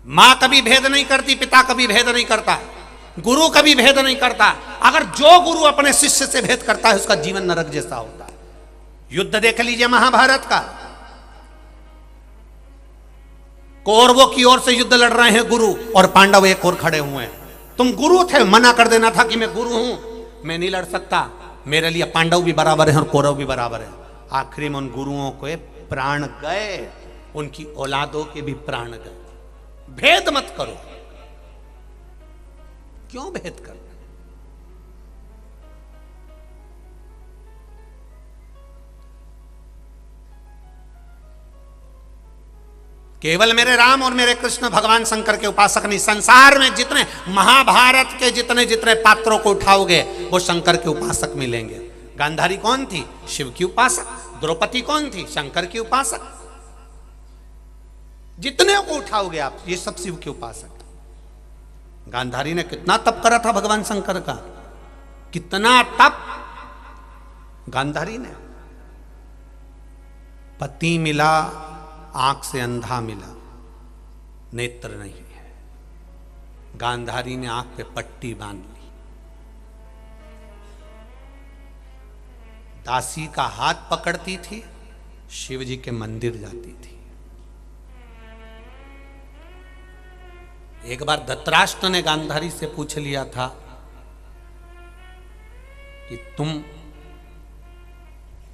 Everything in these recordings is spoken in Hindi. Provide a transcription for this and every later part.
मां कभी भेद नहीं करती, पिता कभी भेद नहीं करता, गुरु कभी भेद नहीं करता। अगर जो गुरु अपने शिष्य से भेद करता है उसका जीवन नरक जैसा होता है। युद्ध देख लीजिए महाभारत का, कौरवों की ओर से युद्ध लड़ रहे हैं गुरु, और पांडव एक और खड़े हुए हैं। तुम गुरु थे, मना कर देना था कि मैं गुरु हूं, मैं नहीं लड़ सकता, मेरे लिए पांडव भी बराबर है और कौरव भी बराबर है। आखिरी में उन गुरुओं के प्राण गए, उनकी औलादों के भी प्राण गए। भेद मत करो। क्यों भेद करना? केवल मेरे राम और मेरे कृष्ण भगवान शंकर के उपासक नहीं, संसार में जितने महाभारत के जितने जितने पात्रों को उठाओगे वो शंकर के उपासक मिलेंगे। गांधारी कौन थी? शिव की उपासक। द्रौपदी कौन थी? शंकर की उपासक। जितने को उठाओगे आप, ये सब शिव के उपासक। गांधारी ने कितना तप करा था भगवान शंकर का, कितना तप गांधारी ने। पति मिला, आंख से अंधा मिला, नेत्र नहीं है। गांधारी ने आंख पे पट्टी बांध ली, दासी का हाथ पकड़ती थी, शिव जी के मंदिर जाती थी। एक बार धृतराष्ट्र ने गांधारी से पूछ लिया था कि तुम,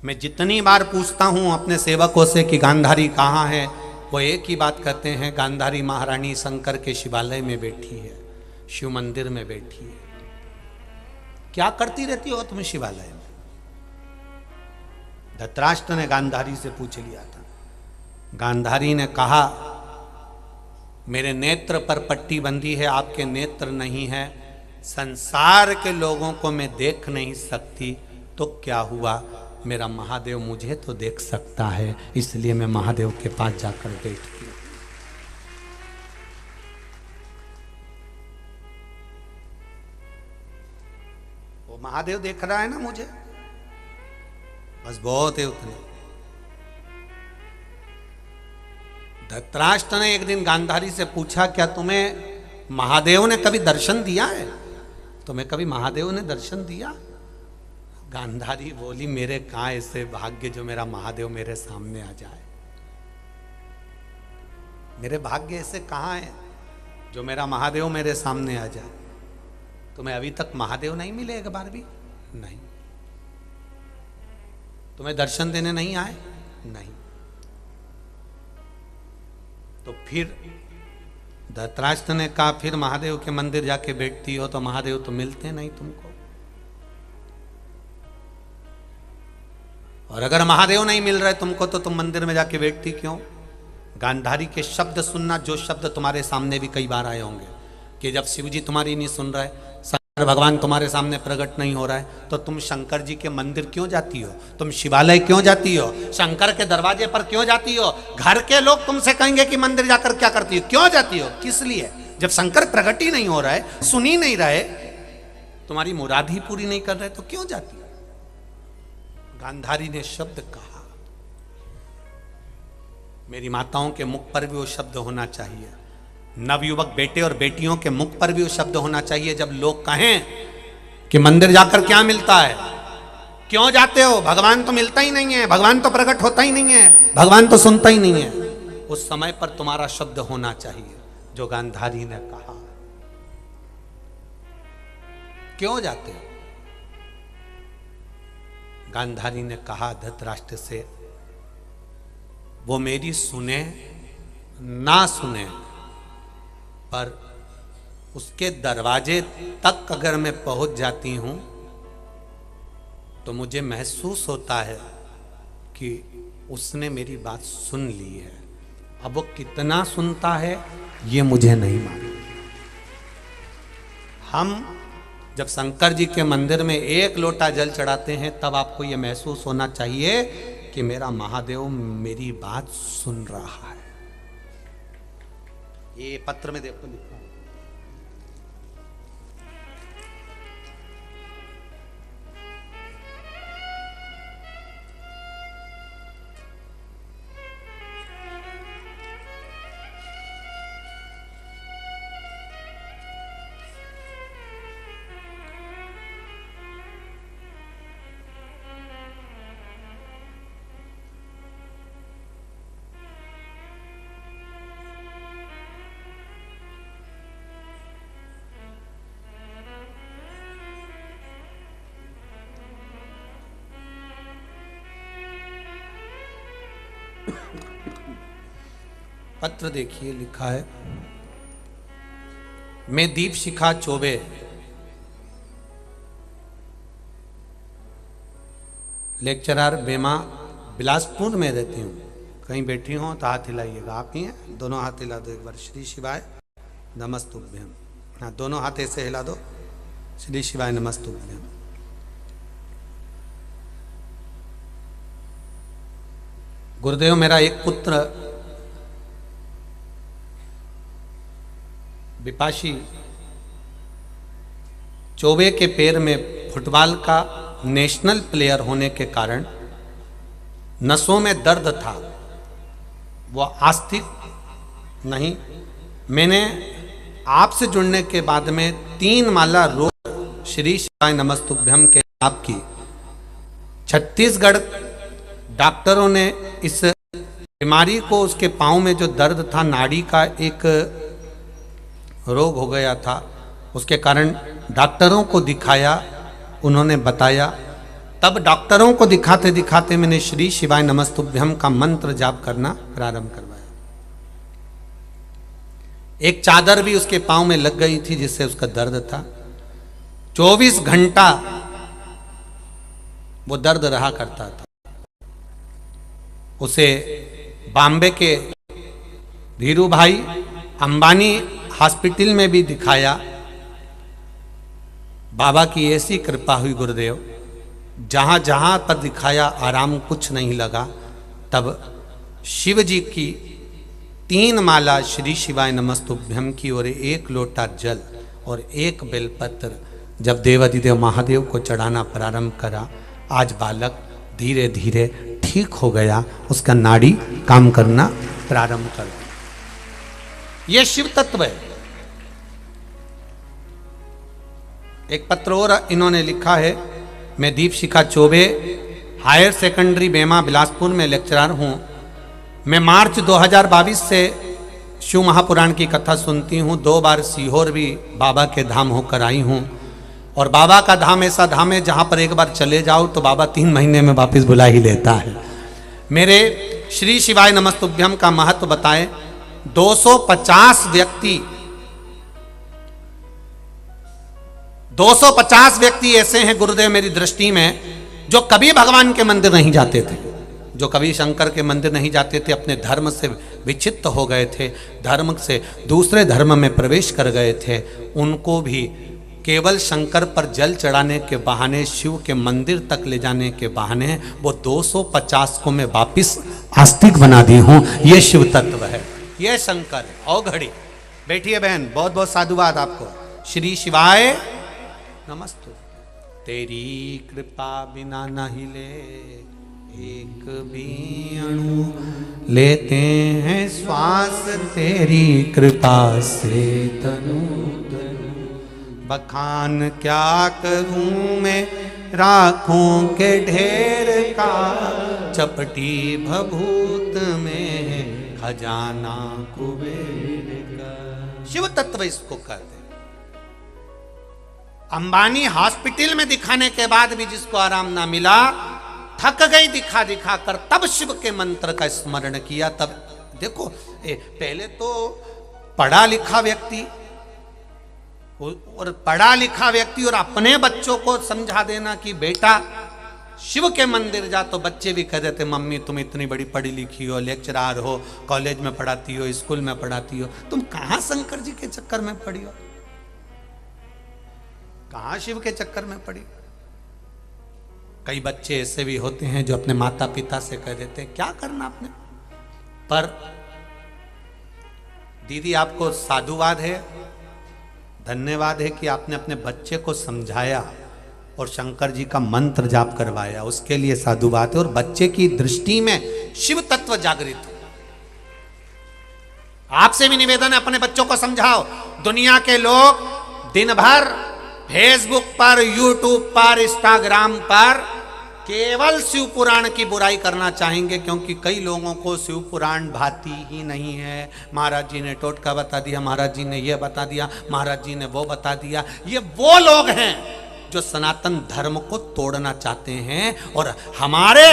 मैं जितनी बार पूछता हूं अपने सेवकों से कि गांधारी कहाँ है, वो एक ही बात कहते हैं, गांधारी महारानी शंकर के शिवालय में बैठी है, शिव मंदिर में बैठी है। क्या करती रहती हो तुम शिवालय में? धृतराष्ट्र ने गांधारी से पूछ लिया था। गांधारी ने कहा, मेरे नेत्र पर पट्टी बंधी है, आपके नेत्र नहीं है, संसार के लोगों को मैं देख नहीं सकती, तो क्या हुआ, मेरा महादेव मुझे तो देख सकता है, इसलिए मैं महादेव के पास जाकर बैठती हूं। वो महादेव देख रहा है ना मुझे, बस बहुत है उतने। धृतराष्ट्र ने एक दिन गांधारी से पूछा, क्या तुम्हें महादेव ने कभी दर्शन दिया है? तुम्हें कभी महादेव ने दर्शन दिया? गांधारी बोली, मेरे कहां ऐसे भाग्य जो मेरा महादेव मेरे सामने आ जाए। मेरे भाग्य ऐसे कहां है जो मेरा महादेव मेरे सामने आ जाए। तुम्हें अभी तक महादेव नहीं मिले एक बार भी? नहीं। तुम्हें दर्शन देने नहीं आए? नहीं। तो फिर धृतराष्ट्र ने कहा, फिर महादेव के मंदिर जाके बैठती हो तो महादेव तो मिलते नहीं तुमको, और अगर महादेव नहीं मिल रहे तुमको तो तुम मंदिर में जाके बैठती क्यों? गांधारी के शब्द सुनना, जो शब्द तुम्हारे सामने भी कई बार आए होंगे कि जब शिव जी तुम्हारी नहीं सुन रहे, शंकर भगवान तुम्हारे सामने प्रकट नहीं हो रहा है, तो तुम शंकर जी के मंदिर क्यों जाती हो? तुम शिवालय क्यों जाती हो? शंकर के दरवाजे पर क्यों जाती हो? घर के लोग तुमसे कहेंगे कि मंदिर जाकर क्या करती हो, क्यों जाती हो, किस लिए? जब शंकर प्रकट ही नहीं हो रहा है, सुन ही नहीं रहे, तुम्हारी मुराद ही पूरी नहीं कर रहे, तो क्यों जाती हो? गांधारी ने शब्द कहा। मेरी माताओं के मुख पर भी वो शब्द होना चाहिए, नवयुवक बेटे और बेटियों के मुख पर भी वो शब्द होना चाहिए। जब लोग कहें कि मंदिर जाकर क्या मिलता है, क्यों जाते हो, भगवान तो मिलता ही नहीं है, भगवान तो प्रकट होता ही नहीं है, भगवान तो सुनता ही नहीं है, उस समय पर तुम्हारा शब्द होना चाहिए जो गांधारी ने कहा। क्यों जाते हो? गांधारी ने कहा धृतराष्ट्र से, वो मेरी सुने ना सुने, पर उसके दरवाजे तक अगर मैं पहुंच जाती हूं तो मुझे महसूस होता है कि उसने मेरी बात सुन ली है। अब वो कितना सुनता है ये मुझे नहीं मालूम। हम जब शंकर जी के मंदिर में एक लोटा जल चढ़ाते हैं तब आपको यह महसूस होना चाहिए कि मेरा महादेव मेरी बात सुन रहा है। ये पत्र में देखो लिखा है। पत्र देखिए, लिखा है, मैं दीपशिखा चौबे लेक्चरर बेमा बिलासपुर में रहती हूँ। कहीं बैठी हो तो हाथ हिलाइएगा। आप ही हैं? दोनों हाथ हिला दो एक बार। श्री शिवाय नमस्तुभ्यम। हाँ, दोनों हाथ ऐसे हिला दो। श्री शिवाय नमस्तुभ्यम। गुरुदेव, मेरा एक पुत्र विपाशी चौबे के पैर में फुटबॉल का नेशनल प्लेयर होने के कारण नसों में दर्द था। वह आस्तिक नहीं। मैंने आपसे जुड़ने के बाद में 3 माला रोज श्री शिवाय नमस्तुभ्यम के जाप की। छत्तीसगढ़ डॉक्टरों ने इस बीमारी को, उसके पांव में जो दर्द था, नाड़ी का एक रोग हो गया था, उसके कारण डॉक्टरों को दिखाया। उन्होंने बताया, तब डॉक्टरों को दिखाते दिखाते मैंने श्री शिवाय नमस्तुभ्यम का मंत्र जाप करना प्रारंभ करवाया। एक चादर भी उसके पांव में लग गई थी जिससे उसका दर्द था। 24 घंटा वो दर्द रहा करता था। उसे बॉम्बे के धीरू भाई अंबानी हॉस्पिटल में भी दिखाया। बाबा की ऐसी कृपा हुई गुरुदेव, जहां जहां पर दिखाया आराम कुछ नहीं लगा। तब शिव जी की 3 माला श्री शिवाय नमस्तुभ्यम की और 1 लोटा जल और 1 बेलपत्र जब देवाधिदेव महादेव को चढ़ाना प्रारंभ करा, आज बालक धीरे धीरे ठीक हो गया। उसका नाड़ी काम करना प्रारंभ कर दिया। यह शिव तत्व है। एक पत्र और इन्होंने लिखा है, मैं दीपशिखा चौबे हायर सेकेंडरी बेमा बिलासपुर में लेक्चरर हूँ। मैं मार्च 2022 से शिव महापुराण की कथा सुनती हूँ। 2 बार सीहोर भी बाबा के धाम होकर आई हूँ। और बाबा का धाम ऐसा धाम है जहाँ पर एक बार चले जाओ तो बाबा 3 महीने में वापस बुला ही लेता है। मेरे श्री शिवाय नमस्तुभ्यम का महत्व बताएं। 250 व्यक्ति ऐसे हैं गुरुदेव मेरी दृष्टि में, जो कभी भगवान के मंदिर नहीं जाते थे, जो कभी शंकर के मंदिर नहीं जाते थे, अपने धर्म से विचित्त हो गए थे, धर्म से दूसरे धर्म में प्रवेश कर गए थे। उनको भी केवल शंकर पर जल चढ़ाने के बहाने, शिव के मंदिर तक ले जाने के बहाने वो 250 को मैं वापिस आस्तिक बना दी हूँ। ये शिव तत्व है, ये शंकर है। और घड़ी बैठिए बहन, बहुत बहुत साधुवाद आपको। श्री शिवाय नमस्तु। तेरी कृपा बिना न हिले एक भी अणु, लेते हैं श्वास तेरी कृपा से तनु तनु। बखान क्या करूं मैं राखों के ढेर का, चपटी भभूत में खजाना कुबेर का। शिव तत्व इसको कहते हैं। अंबानी हॉस्पिटल में दिखाने के बाद भी जिसको आराम ना मिला, थक गई दिखा दिखा कर, तब शिव के मंत्र का स्मरण किया। तब देखो, पहले तो पढ़ा लिखा व्यक्ति और अपने बच्चों को समझा देना कि बेटा शिव के मंदिर जा, तो बच्चे भी कह देते मम्मी तुम इतनी बड़ी पढ़ी लिखी हो, लेक्चरर हो, कॉलेज में पढ़ाती हो, स्कूल में पढ़ाती हो, तुम कहां शंकर जी के चक्कर में पड़ी हो, कहां शिव के चक्कर में पड़ी। कई बच्चे ऐसे भी होते हैं जो अपने माता पिता से कह देते हैं क्या करना आपने। पर दीदी आपको साधुवाद है, धन्यवाद है कि आपने अपने बच्चे को समझाया और शंकर जी का मंत्र जाप करवाया, उसके लिए साधुवाद है। और बच्चे की दृष्टि में शिव तत्व जागृत हो। आपसे भी निवेदन है, अपने बच्चों को समझाओ। दुनिया के लोग दिन भर फेसबुक पर, यूट्यूब पर, इंस्टाग्राम पर केवल शिव पुराण की बुराई करना चाहेंगे, क्योंकि कई लोगों को शिव पुराण भाती ही नहीं है। महाराज जी ने टोटका बता दिया, महाराज जी ने यह बता दिया, महाराज जी ने वो बता दिया। ये वो लोग हैं जो सनातन धर्म को तोड़ना चाहते हैं। और हमारे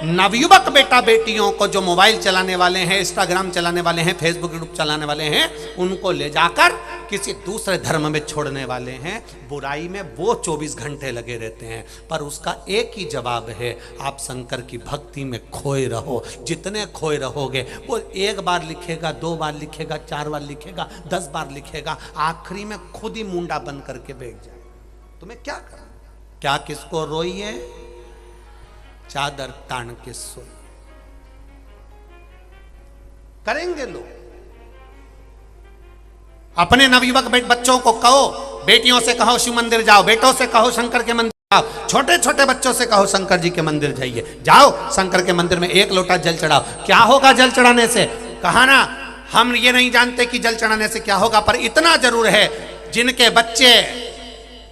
नवयुवक बेटा बेटियों को जो मोबाइल चलाने वाले हैं, इंस्टाग्राम चलाने वाले हैं, फेसबुक यूट्यूब चलाने वाले हैं, उनको ले जाकर किसी दूसरे धर्म में छोड़ने वाले हैं। बुराई में वो 24 घंटे लगे रहते हैं। पर उसका एक ही जवाब है, आप शंकर की भक्ति में खोए रहो। जितने खोए रहोगे, वो एक बार लिखेगा, 2 बार लिखेगा, 4 बार लिखेगा, 10 बार लिखेगा, आखिरी में खुद ही मुंडा बंद करके बैठ जाए। तुम्हें क्या करना? क्या किसको रोइए? चादर तान के सोए। करेंगे लोग। अपने नवयुवक बच्चों को कहो, बेटियों से कहो शिव मंदिर जाओ, बेटों से कहो शंकर के मंदिर जाओ, छोटे छोटे बच्चों से कहो शंकर जी के मंदिर जाइए, जाओ शंकर के मंदिर में 1 लोटा जल चढ़ाओ। क्या होगा जल चढ़ाने से? कहा ना, हम ये नहीं जानते कि जल चढ़ाने से क्या होगा, पर इतना जरूर है, जिनके बच्चे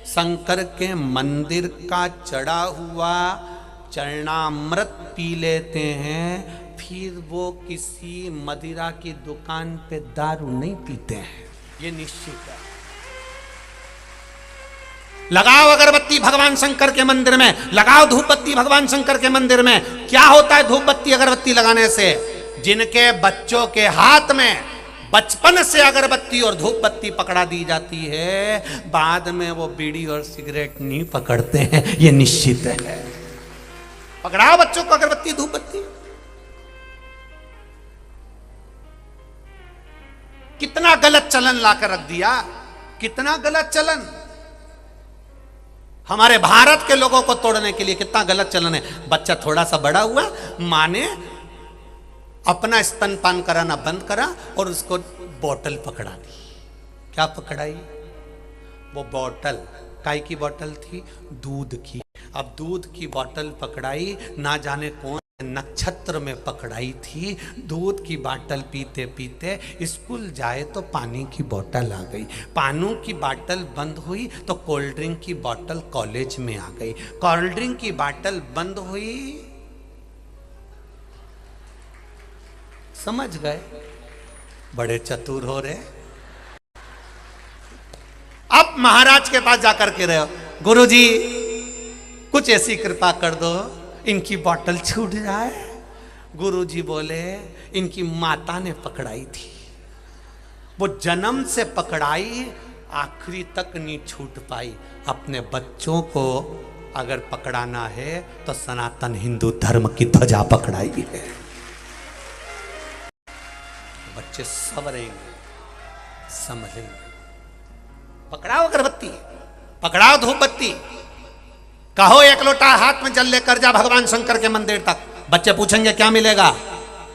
शंकर के मंदिर का चढ़ा हुआ चरणामृत पी लेते हैं, फिर वो किसी मदिरा की दुकान पे दारू नहीं पीते हैं, ये निश्चित है। लगाओ अगरबत्ती भगवान शंकर के मंदिर में, लगाओ धूप बत्ती भगवान शंकर के मंदिर में। क्या होता है धूप बत्ती अगरबत्ती लगाने से? जिनके बच्चों के हाथ में बचपन से अगरबत्ती और धूप बत्ती पकड़ा दी जाती है, बाद में वो बीड़ी और सिगरेट नहीं पकड़ते हैं, ये निश्चित है। पकड़ाओ बच्चों को अगरबत्ती धूप बत्ती। कितना गलत चलन लाकर रख दिया, कितना गलत चलन। हमारे भारत के लोगों को तोड़ने के लिए कितना गलत चलन है। बच्चा थोड़ा सा बड़ा हुआ, मां ने अपना स्तनपान कराना बंद करा और उसको बोतल पकड़ा दी। क्या पकड़ाई? वो बोतल काय की बोतल थी? दूध की। अब दूध की बोतल पकड़ाई, ना जाने कौन नक्षत्र में पकड़ाई थी। दूध की बोतल पीते पीते स्कूल जाए तो पानी की बोतल आ गई, पानी की बोतल बंद हुई तो कोल्ड ड्रिंक की बोतल कॉलेज में आ गई, कोल्ड ड्रिंक की बोतल बंद हुई। समझ गए? बड़े चतुर हो रहे। अब महाराज के पास जाकर के रहे हो, गुरुजी कुछ ऐसी कृपा कर दो, इनकी बोतल छूट जाए। गुरुजी बोले, इनकी माता ने पकड़ाई थी, वो जन्म से पकड़ाई, आखिरी तक नहीं छूट पाई। अपने बच्चों को अगर पकड़ाना है तो सनातन हिंदू धर्म की ध्वजा पकड़ाई है। बच्चे संवरेंगे, समझेंगे। पकड़ाओ अगरबत्ती, पकड़ाओ धूप बत्ती, कहो 1 लोटा हाथ में जल लेकर जा भगवान शंकर के मंदिर तक। बच्चे पूछेंगे क्या मिलेगा?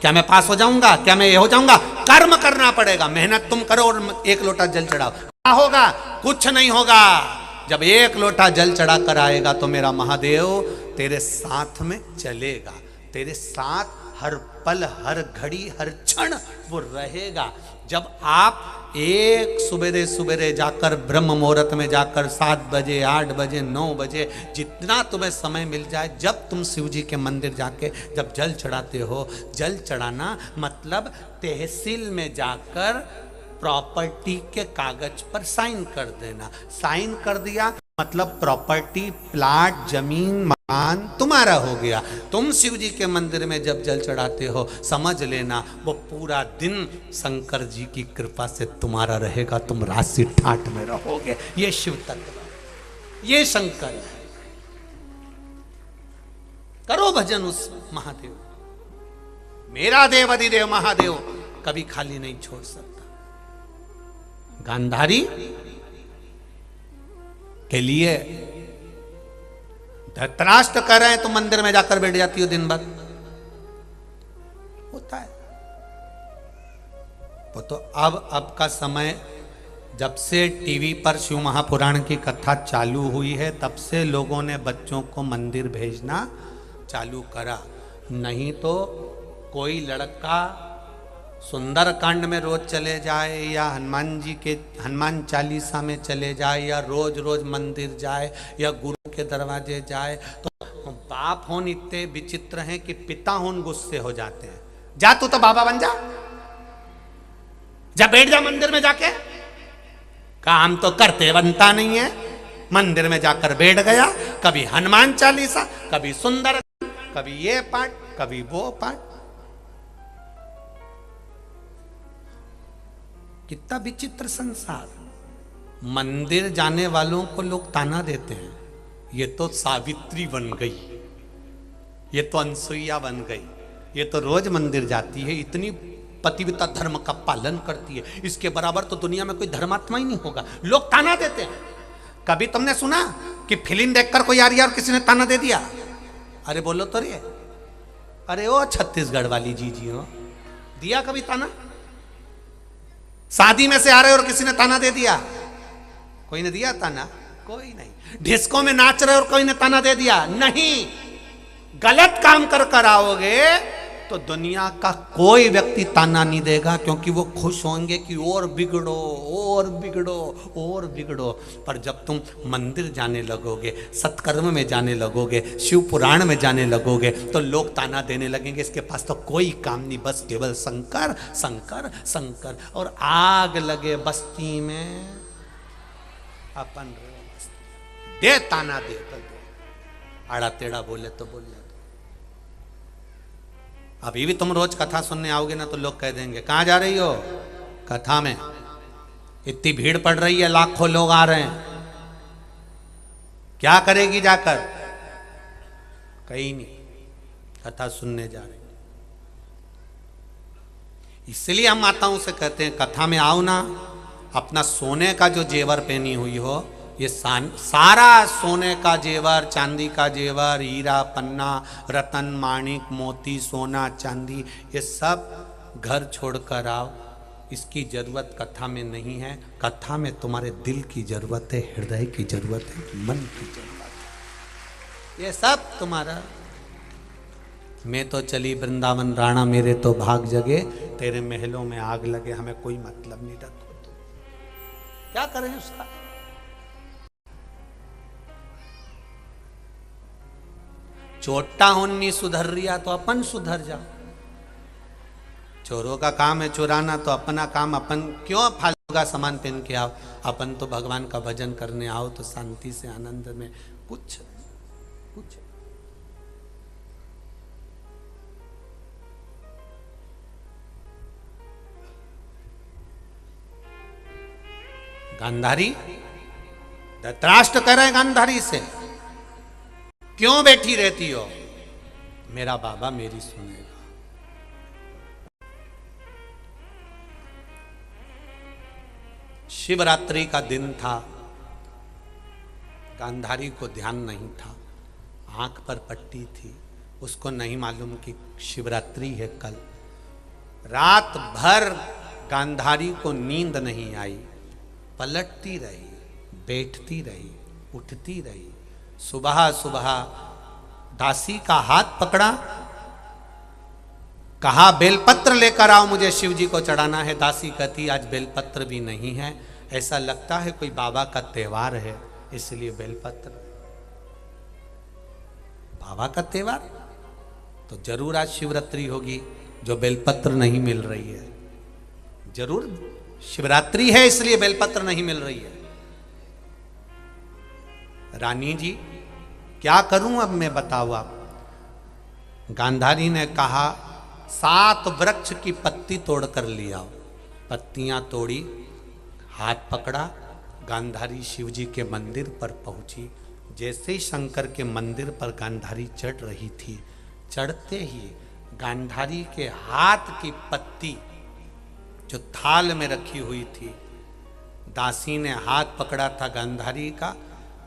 क्या मैं पास हो जाऊंगा? क्या मैं ये हो जाऊंगा? कर्म करना पड़ेगा, मेहनत तुम करो और 1 लोटा जल चढ़ाओ। क्या होगा? कुछ नहीं होगा। जब 1 लोटा जल चढ़ा कर आएगा तो मेरा महादेव तेरे साथ में चलेगा, तेरे साथ हर पल, हर घड़ी, हर क्षण वो रहेगा। जब आप एक सुबेरे सुबेरे जाकर ब्रह्म मुहूर्त में जाकर 7 बजे, 8 बजे, 9 बजे, जितना तुम्हें समय मिल जाए, जब तुम शिव जी के मंदिर जाके जब जल चढ़ाते हो, जल चढ़ाना मतलब तहसील में जाकर प्रॉपर्टी के कागज पर साइन कर देना। साइन कर दिया मतलब प्रॉपर्टी, प्लाट, जमीन, मकान तुम्हारा हो गया। तुम शिव जी के मंदिर में जब जल चढ़ाते हो, समझ लेना वो पूरा दिन शंकर जी की कृपा से तुम्हारा रहेगा, तुम राशि ठाट में रहोगे। ये शिव तत्व, ये शंकर है। करो भजन उस महादेव, मेरा देव अधिदेव महादेव कभी खाली नहीं छोड़ सकता। गांधारी के लिए धृतराष्ट्र कह रहे हैं, तुम मंदिर में जाकर बैठ जाती हो दिन भर, होता है वो तो। अब का समय, जब से टीवी पर शिव महापुराण की कथा चालू हुई है, तब से लोगों ने बच्चों को मंदिर भेजना चालू करा। नहीं तो कोई लड़का सुंदर कांड में रोज चले जाए, या हनुमान जी के हनुमान चालीसा में चले जाए, या रोज रोज मंदिर जाए, या गुरु के दरवाजे जाए, तो बाप होन इतने विचित्र हैं कि पिता होन गुस्से हो जाते हैं। जा तू तो बाबा बन जा बैठ जा मंदिर में जाके। काम तो करते बनता नहीं है, मंदिर में जाकर बैठ गया, कभी हनुमान चालीसा, कभी सुंदर, कभी ये पाठ, कभी वो पाठ। कितना विचित्र संसार। मंदिर जाने वालों को लोग ताना देते हैं, ये तो सावित्री बन गई, ये तो अनसुईया बन गई, ये तो रोज मंदिर जाती है, इतनी पतिव्रता धर्म का पालन करती है, इसके बराबर तो दुनिया में कोई धर्मात्मा ही नहीं होगा। लोग ताना देते हैं। कभी तुमने सुना कि फिल्म देखकर कोई आ रही है और किसी ने ताना दे दिया? अरे बोलो तो रे, अरे ओ छत्तीसगढ़ वाली जी हो, दिया कभी ताना? शादी में से आ रहे और किसी ने ताना दे दिया? कोई ने दिया ताना? कोई नहीं। डिस्को में नाच रहे और कोई ने ताना दे दिया? नहीं। गलत काम कर आओगे तो दुनिया का कोई व्यक्ति ताना नहीं देगा, क्योंकि वो खुश होंगे कि और बिगड़ो और बिगड़ो और बिगड़ो। पर जब तुम मंदिर जाने लगोगे, सत्कर्म में जाने लगोगे, शिव पुराण में जाने लगोगे, तो लोग ताना देने लगेंगे, इसके पास तो कोई काम नहीं, बस केवल शंकर शंकर शंकर। और आग लगे बस्ती में अपन दे ताना दे, आड़ा टेढ़ा बोले तो बोले। अभी भी तुम रोज कथा सुनने आओगे ना तो लोग कह देंगे कहां जा रही हो? कथा में। इतनी भीड़ पड़ रही है, लाखों लोग आ रहे हैं, क्या करेगी जाकर? कहीं नहीं, कथा सुनने जा रही। इसलिए हम माताओं से कहते हैं कथा में आओ ना, अपना सोने का जो जेवर पहनी हुई हो, ये सारा सोने का जेवर, चांदी का जेवर, हीरा पन्ना, रतन माणिक मोती सोना चांदी, ये सब घर छोड़कर आओ। इसकी जरूरत कथा में नहीं है। कथा में तुम्हारे दिल की जरूरत है, हृदय की जरूरत है, मन की जरूरत है। ये सब तुम्हारा। मैं तो चली वृंदावन राणा, मेरे तो भाग जगे, तेरे महलों में आग लगे, हमें कोई मतलब नहीं रखो। क्या करें उसका? चोटा होनी सुधर रिया तो अपन सुधर जाओ। चोरों का काम है चुराना, तो अपना काम अपन क्यों फालतू का सामान पहन के आओ? अपन तो भगवान का भजन करने आओ, तो शांति से आनंद में कुछ कुछ। गांधारी, धृतराष्ट्र कह रहे गांधारी से, क्यों बैठी रहती हो? मेरा बाबा मेरी सुनेगा। शिवरात्रि का दिन था, गांधारी को ध्यान नहीं था, आंख पर पट्टी थी, उसको नहीं मालूम कि शिवरात्रि है कल। रात भर गांधारी को नींद नहीं आई, पलटती रही, बैठती रही, उठती रही। सुबह सुबह दासी का हाथ पकड़ा, कहा बेलपत्र लेकर आओ, मुझे शिव जी को चढ़ाना है। दासी कहती आज बेलपत्र भी नहीं है, ऐसा लगता है कोई बाबा का त्योहार है, इसलिए बेलपत्र। बाबा का त्योहार तो जरूर आज शिवरात्रि होगी, जो बेलपत्र नहीं मिल रही है। जरूर शिवरात्रि है, इसलिए बेलपत्र नहीं मिल रही है। रानी जी क्या करूं अब मैं, बताओ आप। गांधारी ने कहा 7 वृक्ष की पत्ती तोड़ कर लिया। पत्तियां तोड़ी, हाथ पकड़ा, गांधारी शिव जी के मंदिर पर पहुंची। जैसे ही शंकर के मंदिर पर गांधारी चढ़ रही थी, चढ़ते ही गांधारी के हाथ की पत्ती जो थाल में रखी हुई थी, दासी ने हाथ पकड़ा था गांधारी का,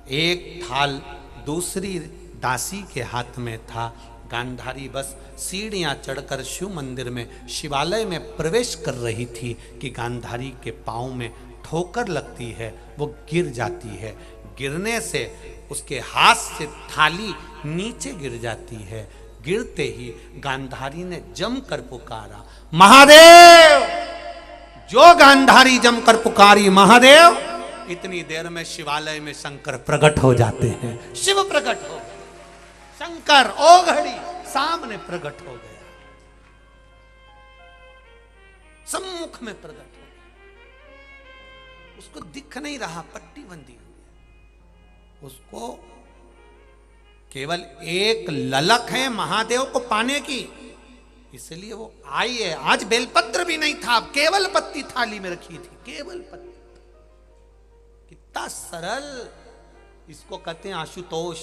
एक थाल दूसरी दासी के हाथ में था। गांधारी बस सीढ़ियां चढ़कर शिव मंदिर में, शिवालय में प्रवेश कर रही थी कि गांधारी के पांव में ठोकर लगती है, वो गिर जाती है। गिरने से उसके हाथ से थाली नीचे गिर जाती है। गिरते ही गांधारी ने जमकर पुकारा महादेव। जो गांधारी जमकर पुकारी महादेव, इतनी देर में शिवालय में शंकर प्रकट हो जाते हैं। शिव प्रकट हो गए, शंकर ओ घड़ी सामने प्रकट हो गया, सम्मुख में प्रकट हो गया। उसको दिख नहीं रहा, पट्टी बंधी हुई है। उसको केवल एक ललक है महादेव को पाने की, इसलिए वो आई है। आज बेलपत्र भी नहीं था, केवल पत्ती थाली में रखी थी, केवल पत्ती। कितना सरल, इसको कहते हैं आशुतोष।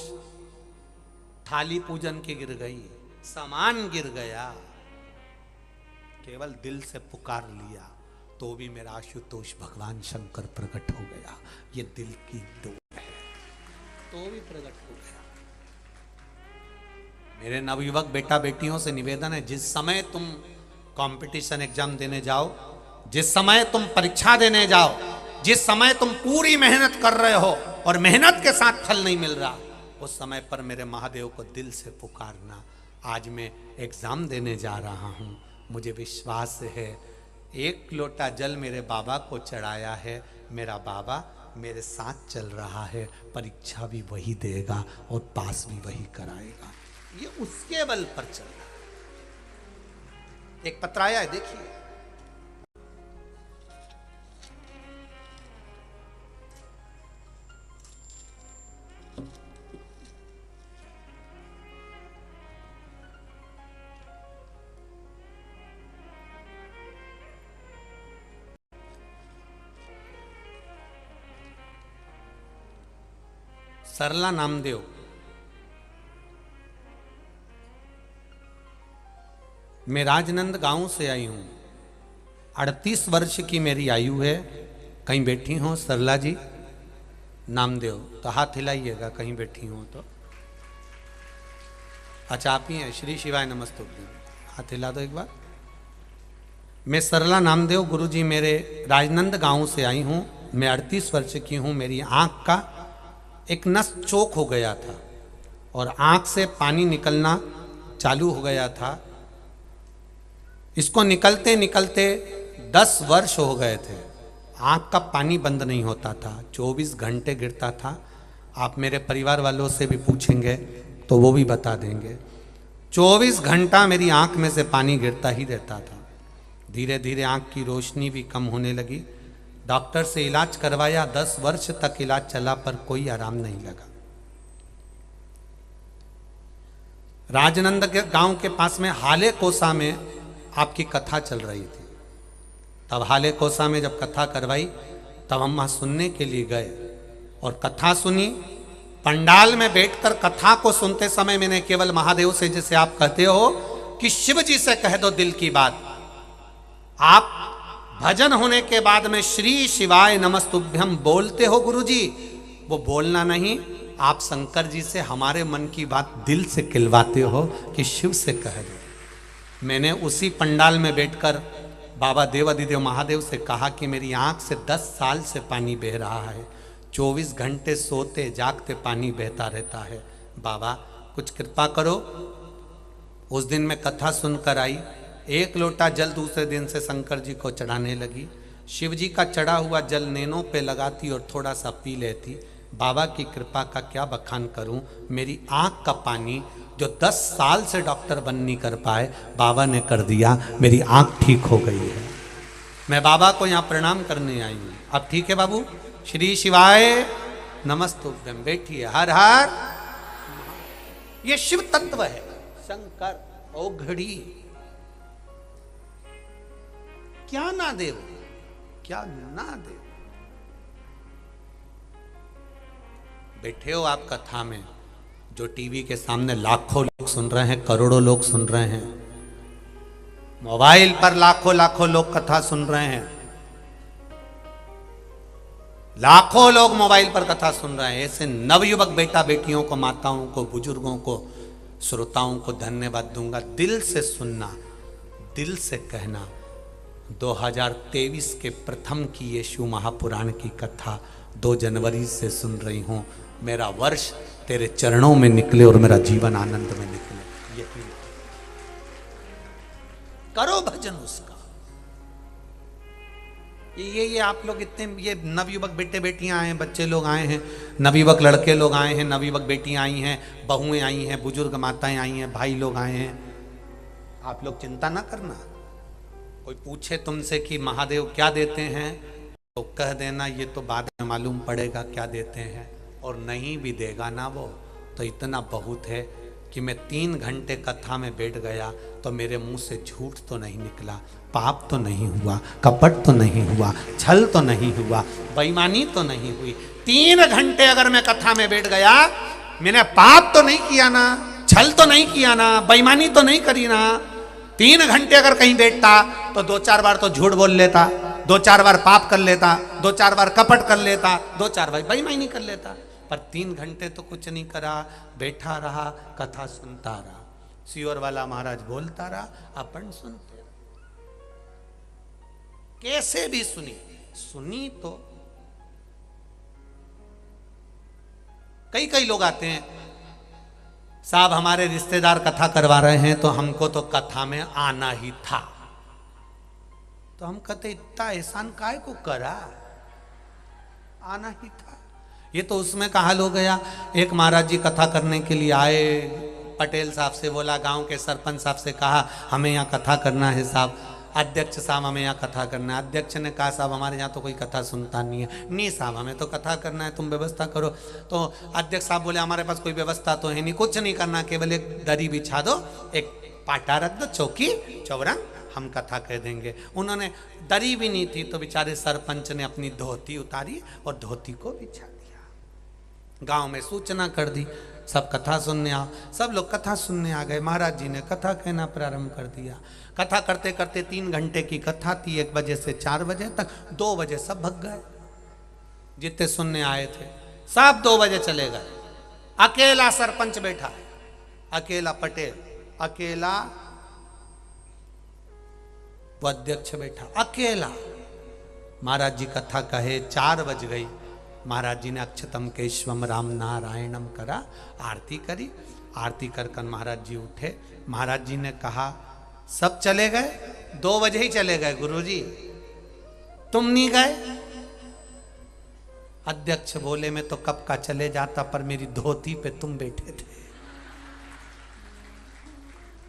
थाली पूजन की गिर गई, सामान गिर गया, केवल दिल से पुकार लिया तो भी मेरा आशुतोष भगवान शंकर प्रकट हो गया। ये दिल की दो है, तो भी प्रकट हो गया। मेरे नवयुवक बेटा बेटियों से निवेदन है, जिस समय तुम कंपटीशन एग्जाम देने जाओ, जिस समय तुम परीक्षा देने जाओ, जिस समय तुम पूरी मेहनत कर रहे हो और मेहनत के साथ फल नहीं मिल रहा, उस समय पर मेरे महादेव को दिल से पुकारना। आज मैं एग्जाम देने जा रहा हूँ, मुझे विश्वास है एक लोटा जल मेरे बाबा को चढ़ाया है, मेरा बाबा मेरे साथ चल रहा है, परीक्षा भी वही देगा और पास भी वही कराएगा। ये उसके बल पर चल रहा है। एक पत्र आया है, देखिए। सरला नामदेव, मैं राजनंद गांव से आई हूं, 38 वर्ष की मेरी आयु है। कहीं बैठी हो सरला जी? नामदेव तो हाथ हिलाइएगा कहीं बैठी हो तो। अच्छा आप ही हैं, श्री शिवाय नमस्ते, हाथ हिला दो एक बार। मैं सरला नामदेव, गुरुजी मेरे राजनंद गांव से आई हूं, मैं 38 वर्ष की हूं। मेरी आंख का एक नस चोक हो गया था और आंख से पानी निकलना चालू हो गया था। इसको निकलते निकलते 10 वर्ष हो गए थे। आंख का पानी बंद नहीं होता था, 24 घंटे गिरता था। आप मेरे परिवार वालों से भी पूछेंगे तो वो भी बता देंगे, 24 घंटा मेरी आंख में से पानी गिरता ही रहता था। धीरे धीरे आंख की रोशनी भी कम होने लगी। डॉक्टर से इलाज करवाया, 10 वर्ष तक इलाज चला पर कोई आराम नहीं लगा। राजनंद के गांव के पास में हाले कोसा में आपकी कथा चल रही थी। तब हाले कोसा में जब कथा करवाई तब हम वहां सुनने के लिए गए और कथा सुनी। पंडाल में बैठकर कथा को सुनते समय मैंने केवल महादेव से, जैसे आप कहते हो कि शिव जी से कह दो दिल की बात, आप भजन होने के बाद में श्री शिवाय नमस्तुभ्यम बोलते हो गुरुजी, वो बोलना नहीं, आप शंकर जी से हमारे मन की बात दिल से खिलवाते हो कि शिव से कह दो। मैंने उसी पंडाल में बैठकर बाबा देवादिदेव महादेव से कहा कि मेरी आंख से 10 साल से पानी बह रहा है, 24 घंटे सोते जागते पानी बहता रहता है, बाबा कुछ कृपा करो। उस दिन मैं कथा सुनकर आई, एक लोटा जल दूसरे दिन से शंकर जी को चढ़ाने लगी। शिव जी का चढ़ा हुआ जल नैनों पे लगाती और थोड़ा सा पी लेती। बाबा की कृपा का क्या बखान करूं, मेरी आंख का पानी जो 10 साल से डॉक्टर बन नहीं कर पाए, बाबा ने कर दिया, मेरी आंख ठीक हो गई है। मैं बाबा को यहाँ प्रणाम करने आई हूँ। अब ठीक है बाबू, श्री शिवाय नमस्तुभ्यम, बैठिए। हर हर, ये शिव तत्व है, शंकर औघड़ी। क्या ना देव, क्या ना देव। बैठे हो आप कथा में, जो टीवी के सामने लाखों लोग सुन रहे हैं, करोड़ों लोग सुन रहे हैं, मोबाइल पर लाखों लाखों लोग कथा सुन रहे हैं, लाखों लोग मोबाइल पर कथा सुन रहे हैं। ऐसे नवयुवक बेटा बेटियों को, माताओं को, बुजुर्गों को, श्रोताओं को धन्यवाद दूंगा। दिल से सुनना, दिल से कहना। 2023 के प्रथम की यीशु महापुराण की कथा 2 जनवरी से सुन रही हूं। मेरा वर्ष तेरे चरणों में निकले और मेरा जीवन आनंद में निकले। यही करो भजन उसका। ये आप लोग इतने, ये नवयुवक बेटे बेटियां आए हैं, बच्चे लोग आए हैं, नवयुवक लड़के लोग आए हैं, नवयुवक बेटियां आई हैं, बहुएं आई हैं, बुजुर्ग माताएं आई हैं, भाई लोग आए हैं। आप लोग चिंता ना करना। कोई पूछे तुमसे कि महादेव क्या देते हैं तो कह देना ये तो बाद में मालूम पड़ेगा क्या देते हैं। और नहीं भी देगा ना वो, तो इतना बहुत है कि मैं 3 घंटे कथा में बैठ गया तो मेरे मुंह से झूठ तो नहीं निकला, पाप तो नहीं हुआ, कपट तो नहीं हुआ, छल तो नहीं हुआ, बेईमानी तो नहीं हुई। 3 घंटे अगर मैं कथा में बैठ गया, मैंने पाप तो नहीं किया ना, छल तो नहीं किया ना, बेईमानी तो नहीं करी ना। 3 घंटे अगर कहीं बैठता तो 2-4 बार तो झूठ बोल लेता, 2-4 बार पाप कर लेता, 2-4 बार कपट कर लेता, 2-4 बार बेईमानी कर लेता। पर 3 घंटे तो कुछ नहीं करा, बैठा रहा, कथा सुनता रहा। सियोर वाला महाराज बोलता रहा, अपन सुनते रहा। कैसे भी सुनी तो कई लोग आते हैं, साहब हमारे रिश्तेदार कथा करवा रहे हैं तो हमको तो कथा में आना ही था। तो हम कहते इतना एहसान काय को करा, आना ही था। ये तो उसमें का हाल हो गया। एक महाराज जी कथा करने के लिए आए, पटेल साहब से बोला, गांव के सरपंच साहब से कहा हमें यहाँ कथा करना है साहब, अध्यक्ष साहब हमें यहाँ कथा करना है। अध्यक्ष ने कहा साहब हमारे यहाँ तो कोई कथा सुनता नहीं है। नहीं साहब हमें तो कथा करना है, तुम व्यवस्था करो। तो अध्यक्ष साहब बोले हमारे पास कोई व्यवस्था तो है नहीं, कुछ नहीं करना, केवल एक दरी बिछा दो, एक पाटा रख दो, चौकी चौरंग, हम कथा कह देंगे। उन्होंने दरी भी नहीं थी तो बेचारे सरपंच ने अपनी धोती उतारी और धोती को बिछा दिया। गांव में सूचना कर दी, सब कथा सुनने आओ। सब लोग कथा सुनने आ गए। महाराज जी ने कथा कहना प्रारंभ कर दिया। कथा करते करते 3 घंटे की कथा थी, 1 बजे से 4 बजे तक। 2 बजे सब भग गए, जितने सुनने आए थे सब 2 बजे चले गए। अकेला सरपंच बैठा, अकेला पटेल, अकेला वो अध्यक्ष बैठा, अकेला। महाराज जी कथा कहे, 4 बज गई। महाराज जी ने अक्षतम केशवम राम नारायणम करा, आरती करी। आरती कर महाराज जी उठे। महाराज जी ने कहा सब चले गए, 2 बजे ही चले गए गुरुजी, तुम नहीं गए? अध्यक्ष बोले मैं तो कब का चले जाता, पर मेरी धोती पे तुम बैठे थे,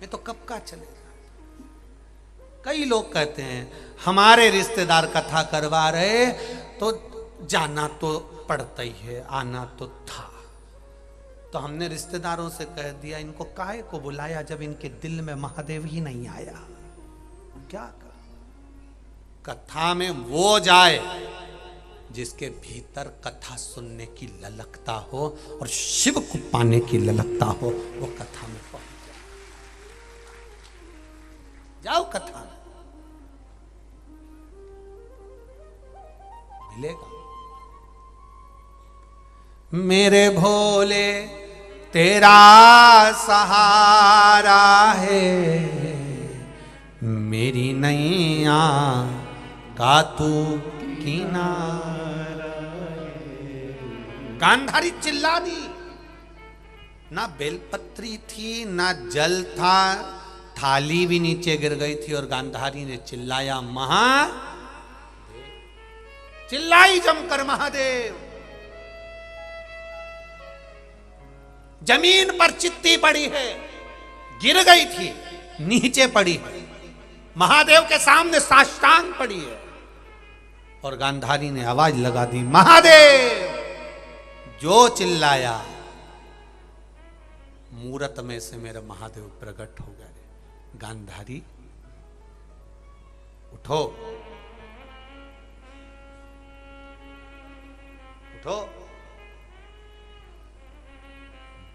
मैं तो कब का चले जाता। कई लोग कहते हैं हमारे रिश्तेदार कथा करवा रहे तो जाना तो पड़ता ही है, आना तो था। तो हमने रिश्तेदारों से कह दिया इनको काहे को बुलाया जब इनके दिल में महादेव ही नहीं आया। क्या कर, कथा में वो जाए जिसके भीतर कथा सुनने की ललकता हो और शिव को पाने की ललकता हो, वो कथा में पहुंच जाओ, कथा में मिलेगा। मेरे भोले तेरा सहारा है, मेरी नैया का तू किनारा। गांधारी चिल्ला दी, ना बेलपत्री थी ना जल था, थाली भी नीचे गिर गई थी और गांधारी ने चिल्लाया महादेव, चिल्लाई जमकर महादेव। जमीन पर चित्ती पड़ी है, गिर गई थी, नीचे पड़ी है, महादेव के सामने साष्टांग पड़ी है। और गांधारी ने आवाज लगा दी महादेव। जो चिल्लाया मूरत में से मेरा महादेव प्रकट हो गए। गांधारी उठो, उठो।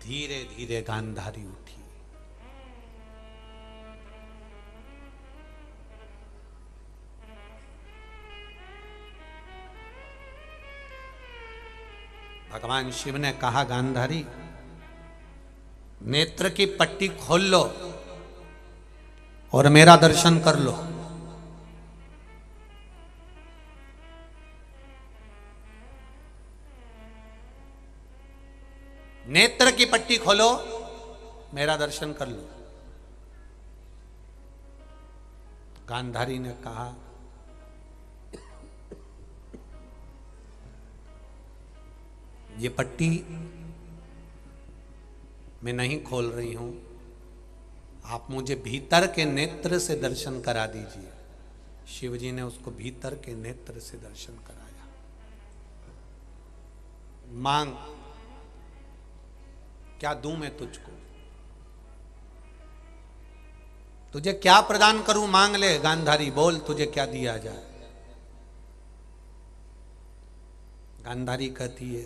धीरे धीरे गांधारी उठी। भगवान शिव ने कहा गांधारी नेत्र की पट्टी खोल लो और मेरा दर्शन कर लो। नेत्र की पट्टी खोलो, मेरा दर्शन कर लो। गांधारी ने कहा ये पट्टी मैं नहीं खोल रही हूं, आप मुझे भीतर के नेत्र से दर्शन करा दीजिए। शिवजी ने उसको भीतर के नेत्र से दर्शन कराया। मांग क्या दूं मैं तुझको, तुझे क्या प्रदान करूं, मांग ले गांधारी, बोल तुझे क्या दिया जाए। गांधारी कहती है,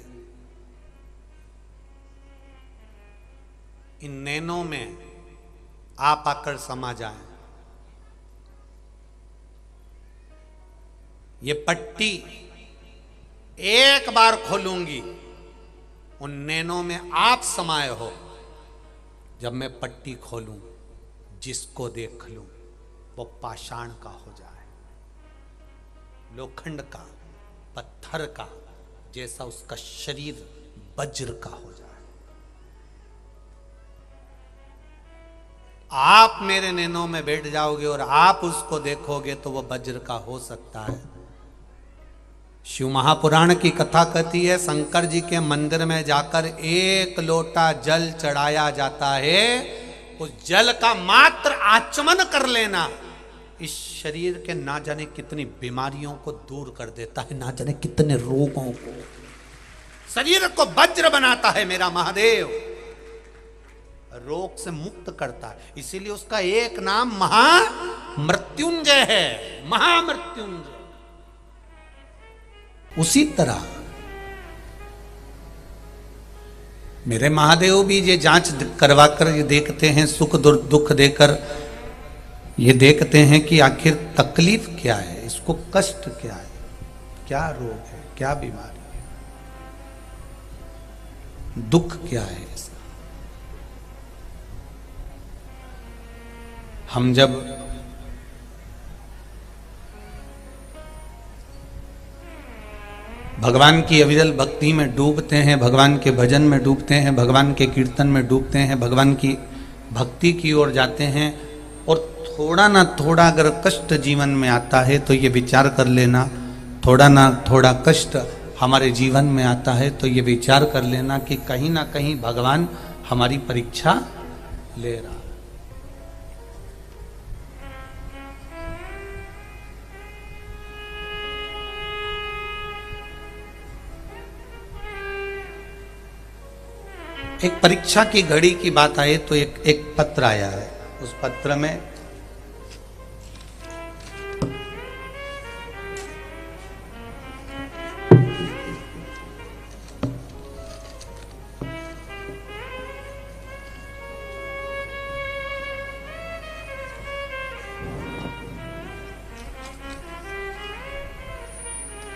इन नैनों में आप आकर समा जाएं। ये पट्टी एक बार खोलूंगी, उन नैनों में आप समाये हो। जब मैं पट्टी खोलूं, जिसको देख लूं वो पाषाण का हो जाए, लोखंड का, पत्थर का, जैसा उसका शरीर वज्र का हो जाए। आप मेरे नैनों में बैठ जाओगे और आप उसको देखोगे तो वो वज्र का हो सकता है। शिव महापुराण की कथा कहती है, शंकर जी के मंदिर में जाकर एक लोटा जल चढ़ाया जाता है, उस जल का मात्र आचमन कर लेना इस शरीर के ना जाने कितनी बीमारियों को दूर कर देता है, ना जाने कितने रोगों को, शरीर को वज्र बनाता है। मेरा महादेव रोग से मुक्त करता है, इसीलिए उसका एक नाम महामृत्युंजय है, महामृत्युंजय। उसी तरह मेरे महादेव भी ये जांच करवाकर ये देखते हैं, सुख दुख देकर ये देखते हैं कि आखिर तकलीफ क्या है, इसको कष्ट क्या है, क्या रोग है, क्या बीमारी है, दुख क्या है इसका। हम जब भगवान की अविरल भक्ति में डूबते हैं, भगवान के भजन में डूबते हैं, भगवान के कीर्तन में डूबते हैं, भगवान की भक्ति की ओर जाते हैं, और थोड़ा ना थोड़ा अगर कष्ट जीवन में आता है तो ये विचार कर लेना, थोड़ा ना थोड़ा कष्ट हमारे जीवन में आता है तो ये विचार कर लेना कि कहीं ना कहीं भगवान हमारी परीक्षा ले रहा है। एक परीक्षा की घड़ी की बात आए तो एक पत्र आया है, उस पत्र में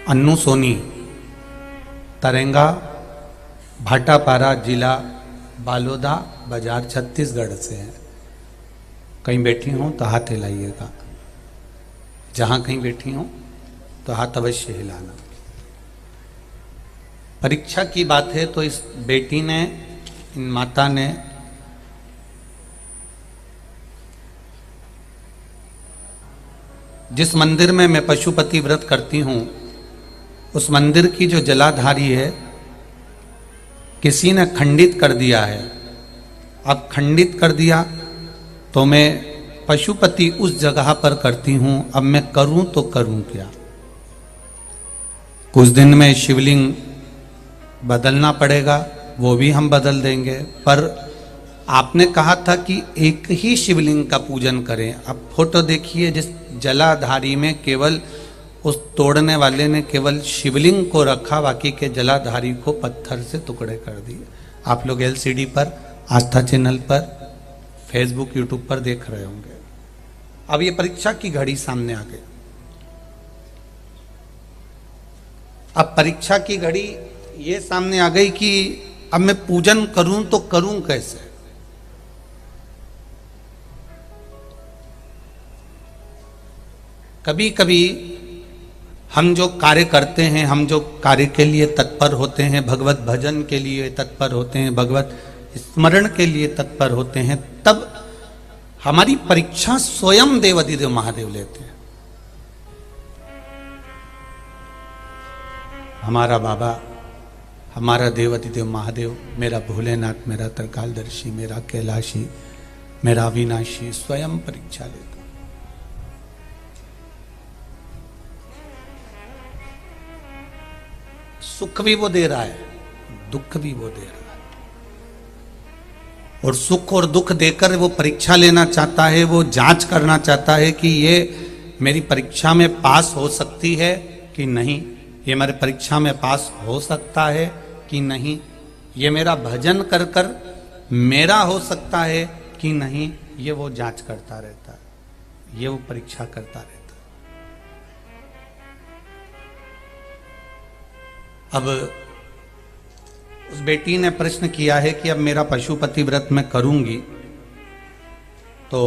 अन्नू सोनी, तरेंगा, भाटापारा जिला, बालोदा बाजार, छत्तीसगढ़ से है। कहीं बैठी हूं तो हाथ हिलाइएगा, जहां कहीं बैठी हूं तो हाथ अवश्य हिलाना। परीक्षा की बात है तो इस बेटी ने, इन माता ने जिस मंदिर में मैं पशुपति व्रत करती हूं, उस मंदिर की जो जलाधारी है किसी ने खंडित कर दिया है। अब खंडित कर दिया तो मैं पशुपति उस जगह पर करती हूं, अब मैं करूं तो करूं क्या। कुछ दिन में शिवलिंग बदलना पड़ेगा, वो भी हम बदल देंगे, पर आपने कहा था कि एक ही शिवलिंग का पूजन करें। अब फोटो देखिए, जिस जलाधारी में केवल उस तोड़ने वाले ने केवल शिवलिंग को रखा, बाकी के जलाधारी को पत्थर से टुकड़े कर दिए। आप लोग एलसीडी पर, आस्था चैनल पर, फेसबुक यूट्यूब पर देख रहे होंगे। अब ये परीक्षा की घड़ी सामने आ गई। अब परीक्षा की घड़ी ये सामने आ गई कि अब मैं पूजन करूं तो करूं कैसे। कभी कभी हम जो कार्य करते हैं, हम जो कार्य के लिए तत्पर होते हैं, भगवत भजन के लिए तत्पर होते हैं, भगवत स्मरण के लिए तत्पर होते हैं, तब हमारी परीक्षा स्वयं देवाधिदेव महादेव लेते हैं। हमारा बाबा, हमारा देवाधिदेव महादेव, मेरा भोलेनाथ, मेरा त्रिकालदर्शी, मेरा कैलाशी, मेरा अविनाशी स्वयं परीक्षा लेता। सुख भी वो दे रहा है, दुख भी वो दे रहा है। और सुख और दुख देकर वो परीक्षा लेना चाहता है, वो जांच करना चाहता है कि ये मेरी परीक्षा में पास हो सकती है कि नहीं, ये मेरे परीक्षा में पास हो सकता है कि नहीं, ये मेरा भजन कर कर मेरा हो सकता है कि नहीं, ये वो जांच करता रहता है, ये वो परीक्षा करता रहता है। अब उस बेटी ने प्रश्न किया है कि अब मेरा पशुपति व्रत मैं करूंगी तो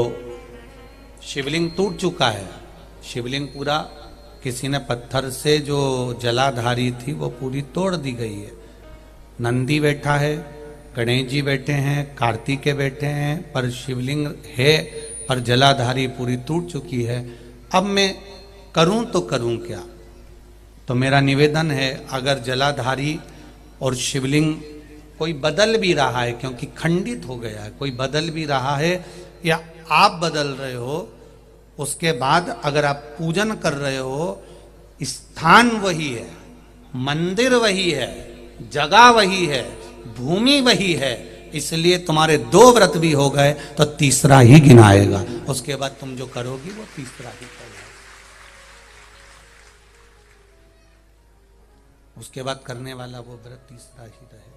शिवलिंग टूट चुका है, शिवलिंग पूरा किसी ने पत्थर से जो जलाधारी थी वो पूरी तोड़ दी गई है। नंदी बैठा है, गणेश जी बैठे हैं, कार्तिकेय बैठे हैं, पर शिवलिंग है पर जलाधारी पूरी टूट चुकी है। अब मैं करूं तो करूं क्या? तो मेरा निवेदन है, अगर जलाधारी और शिवलिंग कोई बदल भी रहा है, क्योंकि खंडित हो गया है, कोई बदल भी रहा है या आप बदल रहे हो, उसके बाद अगर आप पूजन कर रहे हो, स्थान वही है, मंदिर वही है, जगह वही है, भूमि वही है, इसलिए तुम्हारे 2 व्रत भी हो गए तो तीसरा ही गिनाएगा। उसके बाद तुम जो करोगी वो तीसरा ही करोगे, उसके बाद करने वाला वो व्रत तीसरा ही रहेगा।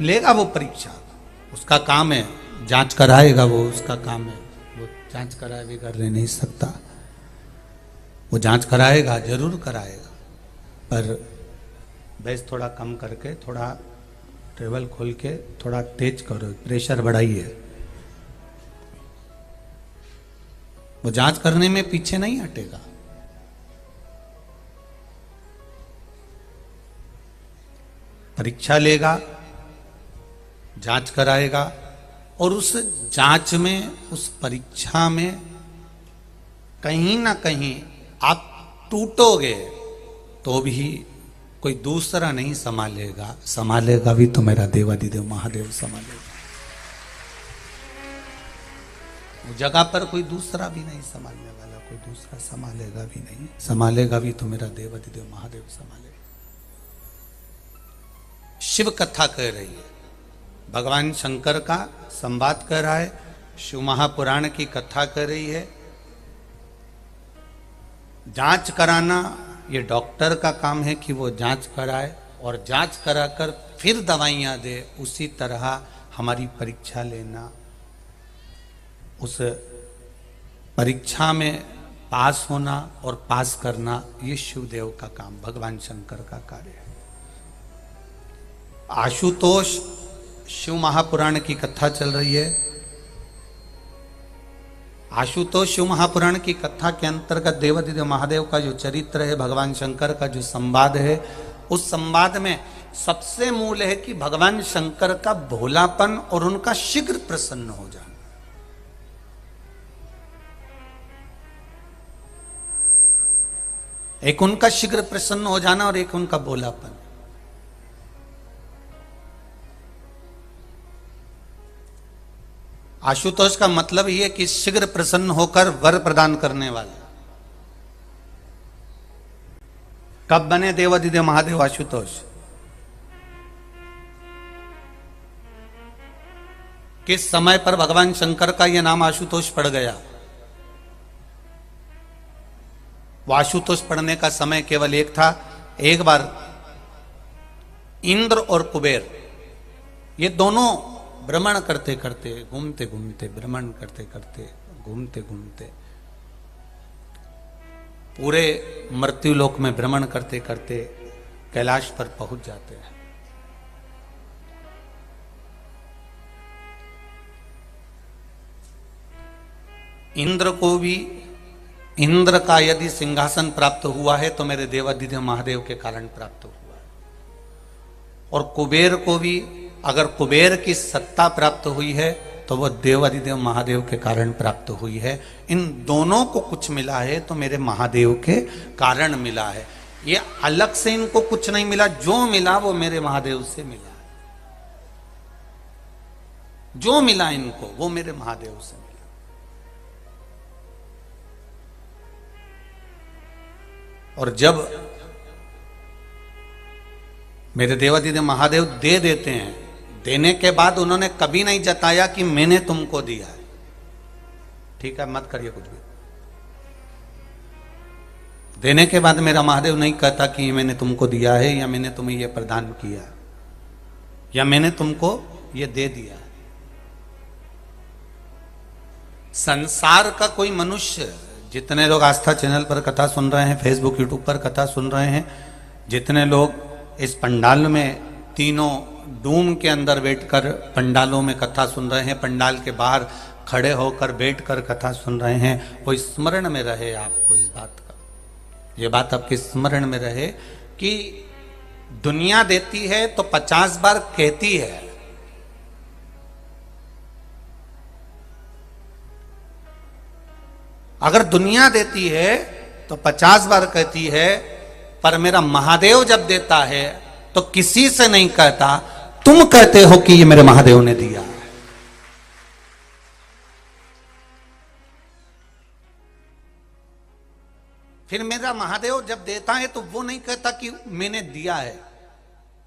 लेगा वो परीक्षा, उसका काम है, जांच कराएगा वो, उसका काम है, वो जांच कराए बगैर रह नहीं सकता, वो जांच कराएगा, जरूर कराएगा, पर बेस थोड़ा कम करके, थोड़ा टेबल खोल के थोड़ा तेज करो, प्रेशर बढ़ाइए। वो जांच करने में पीछे नहीं हटेगा। परीक्षा लेगा, जांच कराएगा, और उस जांच में, उस परीक्षा में कहीं ना कहीं आप टूटोगे तो भी कोई दूसरा नहीं संभालेगा, संभालेगा भी तो मेरा देवाधिदेव महादेव संभालेगा। वो जगह पर कोई दूसरा भी नहीं संभालने वाला, कोई दूसरा संभालेगा भी नहीं, संभालेगा भी तो मेरा देवाधिदेव महादेव संभालेगा। शिव कथा कह रही है, भगवान शंकर का संवाद कर रहा है, शिव महापुराण की कथा कर रही है। जांच कराना ये डॉक्टर का काम है कि वो जांच कराए और जांच कराकर फिर दवाइयां दे। उसी तरह हमारी परीक्षा लेना, उस परीक्षा में पास होना और पास करना, ये शिवदेव का काम, भगवान शंकर का कार्य है। आशुतोष शिव महापुराण की कथा चल रही है। आशुतोष शिव महापुराण की कथा के अंतर्गत देवाधिदेव महादेव का जो चरित्र है, भगवान शंकर का जो संवाद है, उस संवाद में सबसे मूल है कि भगवान शंकर का भोलापन और उनका शीघ्र प्रसन्न हो जाना। एक उनका शीघ्र प्रसन्न हो जाना और एक उनका भोलापन। आशुतोष का मतलब ही है कि शीघ्र प्रसन्न होकर वर प्रदान करने वाले। कब बने देवाधिदेव महादेव आशुतोष? किस समय पर भगवान शंकर का यह नाम आशुतोष पड़ गया? वो आशुतोष पढ़ने का समय केवल एक था। एक बार इंद्र और कुबेर ये दोनों भ्रमण करते करते, घूमते घूमते, भ्रमण करते करते, घूमते घूमते, पूरे मृत्युलोक में भ्रमण करते करते कैलाश पर पहुंच जाते हैं। इंद्र को भी, इंद्र का यदि सिंहासन प्राप्त हुआ है तो मेरे देवाधिदेव महादेव के कारण प्राप्त हुआ है, और कुबेर को भी अगर कुबेर की सत्ता प्राप्त हुई है तो वह देवाधिदेव महादेव के कारण प्राप्त हुई है। इन दोनों को कुछ मिला है तो मेरे महादेव के कारण मिला है। ये अलग से इनको कुछ नहीं मिला, जो मिला वो मेरे महादेव से मिला है। जो मिला इनको वो मेरे महादेव से मिला। और जब मेरे देवादिदेव महादेव दे देते हैं, देने के बाद उन्होंने कभी नहीं जताया कि मैंने तुमको दिया है। ठीक है, मत करिए कुछ भी। देने के बाद मेरा महादेव नहीं कहता कि मैंने तुमको दिया है, या मैंने तुम्हें यह प्रदान किया, या मैंने तुमको ये दे दिया। संसार का कोई मनुष्य, जितने लोग आस्था चैनल पर कथा सुन रहे हैं, फेसबुक यूट्यूब पर कथा सुन रहे हैं, जितने लोग इस पंडाल में तीनों डूम के अंदर बैठकर पंडालों में कथा सुन रहे हैं, पंडाल के बाहर खड़े होकर बैठकर कथा सुन रहे हैं, वो स्मरण में रहे आपको इस बात का, ये बात आपके स्मरण में रहे कि दुनिया देती है तो 50 बार कहती है। अगर दुनिया देती है तो 50 बार कहती है, पर मेरा महादेव जब देता है तो किसी से नहीं कहता, तुम कहते हो कि ये मेरे महादेव ने दिया है। फिर मेरा महादेव जब देता है तो वो नहीं कहता कि मैंने दिया है।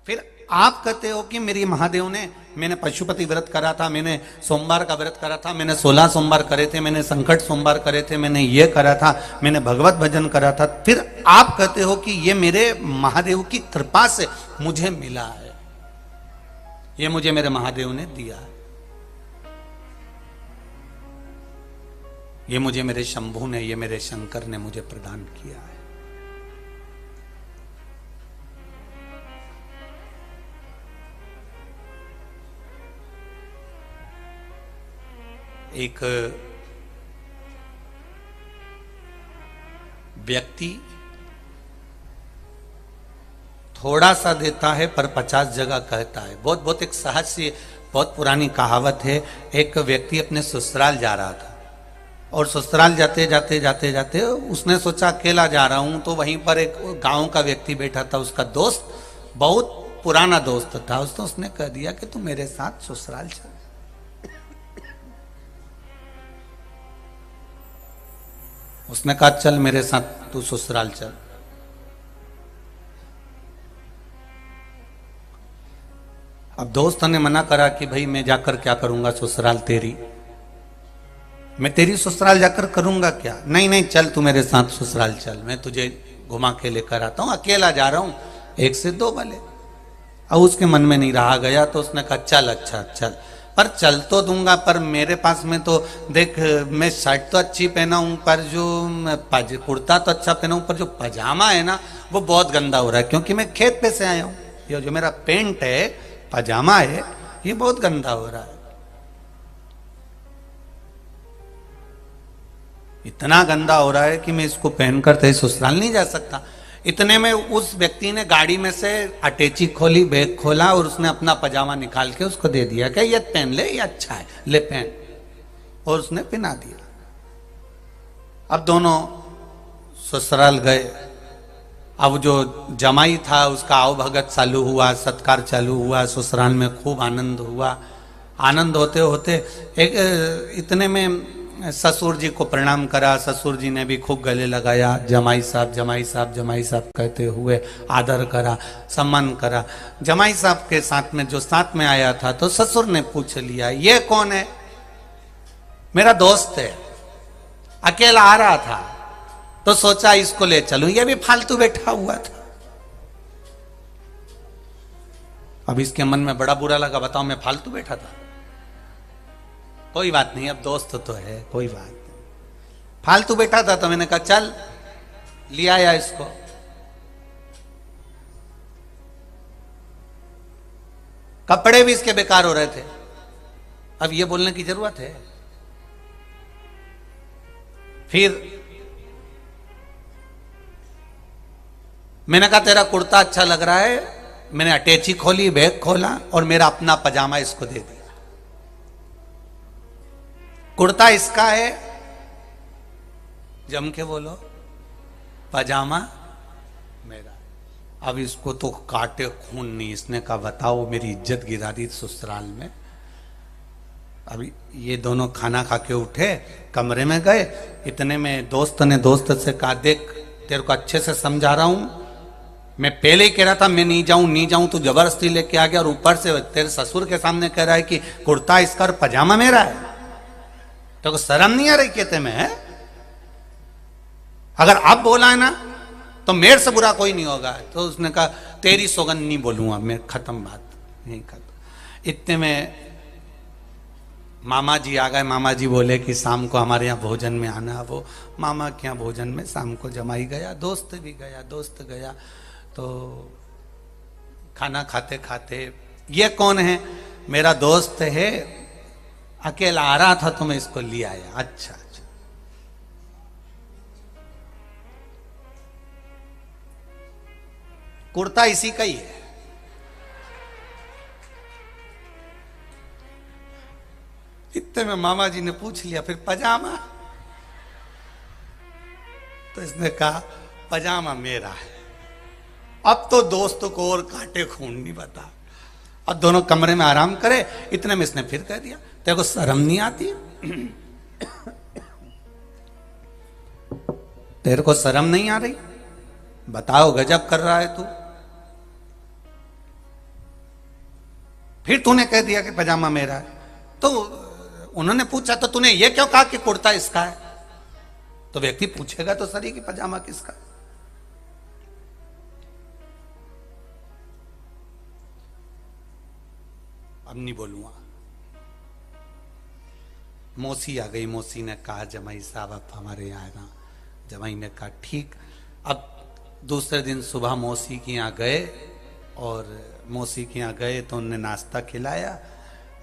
फिर आप कहते हो कि मेरी महादेव ने, मैंने पशुपति व्रत करा था, मैंने सोमवार का व्रत करा था, मैंने 16 सोमवार करे थे, मैंने संकट सोमवार करे थे, मैंने ये करा था, मैंने भगवत भजन करा था। फिर आप कहते हो कि ये मेरे महादेव की कृपा से मुझे मिला है, ये मुझे मेरे महादेव ने दिया है, ये मुझे मेरे शंभू ने, ये मेरे शंकर ने मुझे प्रदान किया है। एक व्यक्ति थोड़ा सा देता है पर 50 जगह कहता है। बहुत एक सहज सी बहुत पुरानी कहावत है। एक व्यक्ति अपने ससुराल जा रहा था और ससुराल जाते जाते जाते जाते उसने सोचा अकेला जा रहा हूं, तो वहीं पर एक गांव का व्यक्ति बैठा था, उसका दोस्त, बहुत पुराना दोस्त था। उसने कह दिया कि तू मेरे साथ ससुराल चल। उसने कहा चल मेरे साथ तू ससुराल चल। अब दोस्त ने मना करा कि भाई मैं जाकर क्या करूंगा ससुराल तेरी, मैं तेरी ससुराल जाकर करूंगा क्या। नहीं नहीं चल तू मेरे साथ ससुराल चल, मैं तुझे घुमा के लेकर आता हूं, अकेला जा रहा हूं, 1 से 2 भले। अब उसके मन में नहीं रहा गया तो उसने कहा चल अच्छा चल, पर चल तो दूंगा, पर मेरे पास में तो देख मैं शर्ट तो अच्छी पहना हूं, पर जो कुर्ता तो अच्छा पहना हूं, पर जो पजामा है ना वो बहुत गंदा हो रहा है, क्योंकि मैं खेत पे से आया हूं। ये जो मेरा पेंट है, पजामा है, ये बहुत गंदा हो रहा है। इतना गंदा हो रहा है कि मैं इसको पहनकर तेरे ससुराल नहीं जा सकता। इतने में उस व्यक्ति ने गाड़ी में से अटैची खोली, बैग खोला और उसने अपना पजामा निकाल के उसको दे दिया कि ये पहन ले, ये अच्छा है, ले पहन, और उसने पहना दिया। अब दोनों ससुराल गए। अब जो जमाई था उसका आवभगत चालू हुआ, सत्कार चालू हुआ, ससुराल में खूब आनंद हुआ। आनंद होते होते एक इतने में ससुर जी को प्रणाम करा। ससुर जी ने भी खूब गले लगाया, जमाई साहब जमाई साहब जमाई साहब कहते हुए आदर करा, सम्मान करा। जमाई साहब के साथ में जो साथ में आया था तो ससुर ने पूछ लिया ये कौन है। मेरा दोस्त है, अकेला आ रहा था तो सोचा इसको ले चलूं, ये भी फालतू बैठा हुआ था। अब इसके मन में बड़ा बुरा लगा, बताओ मैं फालतू बैठा था। कोई बात नहीं, अब दोस्त तो है, कोई बात नहीं। फालतू बैठा था तो मैंने कहा चल, लिया आया इसको। कपड़े भी इसके बेकार हो रहे थे। अब ये बोलने की जरूरत है? फिर मैंने कहा तेरा कुर्ता अच्छा लग रहा है। मैंने अटैची खोली, बैग खोला और मेरा अपना पजामा इसको दे दिया। कुर्ता इसका है, जम के बोलो, पजामा मेरा। अब इसको तो काटे खून नहीं। इसने कहा बताओ मेरी इज्जत गिरा दी ससुराल में। अभी ये दोनों खाना खा के उठे, कमरे में गए। इतने में दोस्त ने दोस्त से कहा देख तेरे को अच्छे से समझा रहा हूं, मैं पहले ही कह रहा था मैं नहीं जाऊं तो जबरदस्ती लेके आ गया, और ऊपर से तेरे ससुर के सामने कह रहा है कि कुर्ता इसका और पजामा मेरा है। तो शर्म नहीं आ रही कहते में है? अगर अब बोला है ना तो मेरे से बुरा कोई नहीं होगा। तो उसने कहा तेरी सौगंध नहीं बोलूंगा मैं, खत्म बात, यही खत्म। इतने में मामा जी आ गए। मामा जी बोले कि शाम को हमारे यहाँ भोजन में आना। वो मामा के यहाँ भोजन में शाम को जमाई गया, दोस्त भी गया, दोस्त गया। तो खाना खाते खाते ये कौन है? मेरा दोस्त है, अकेला आ रहा था तो मैं इसको ले आया। अच्छा अच्छा। कुर्ता इसी का ही है। इतने में मामा जी ने पूछ लिया फिर पजामा? तो इसने कहा पजामा मेरा है। अब तो दोस्त को और काटे खून नहीं बता। अब दोनों कमरे में आराम करे। इतने में इसने फिर कह दिया तेरे को शर्म नहीं आती? तेरे को शर्म नहीं आ रही? बताओ गजब कर रहा है तू। फिर तूने कह दिया कि पजामा मेरा है। तो उन्होंने पूछा तो तूने ये क्यों कहा कि कुर्ता इसका है? तो व्यक्ति पूछेगा तो सही कि पजामा किसका। अब नहीं बोलूंगा। मौसी आ गई। मौसी ने कहा जमाई साहब आप हमारे यहाँ आना। जमाई ने कहा ठीक। अब दूसरे दिन सुबह मौसी के यहाँ गए, और मौसी के यहाँ गए तो उनने नाश्ता खिलाया।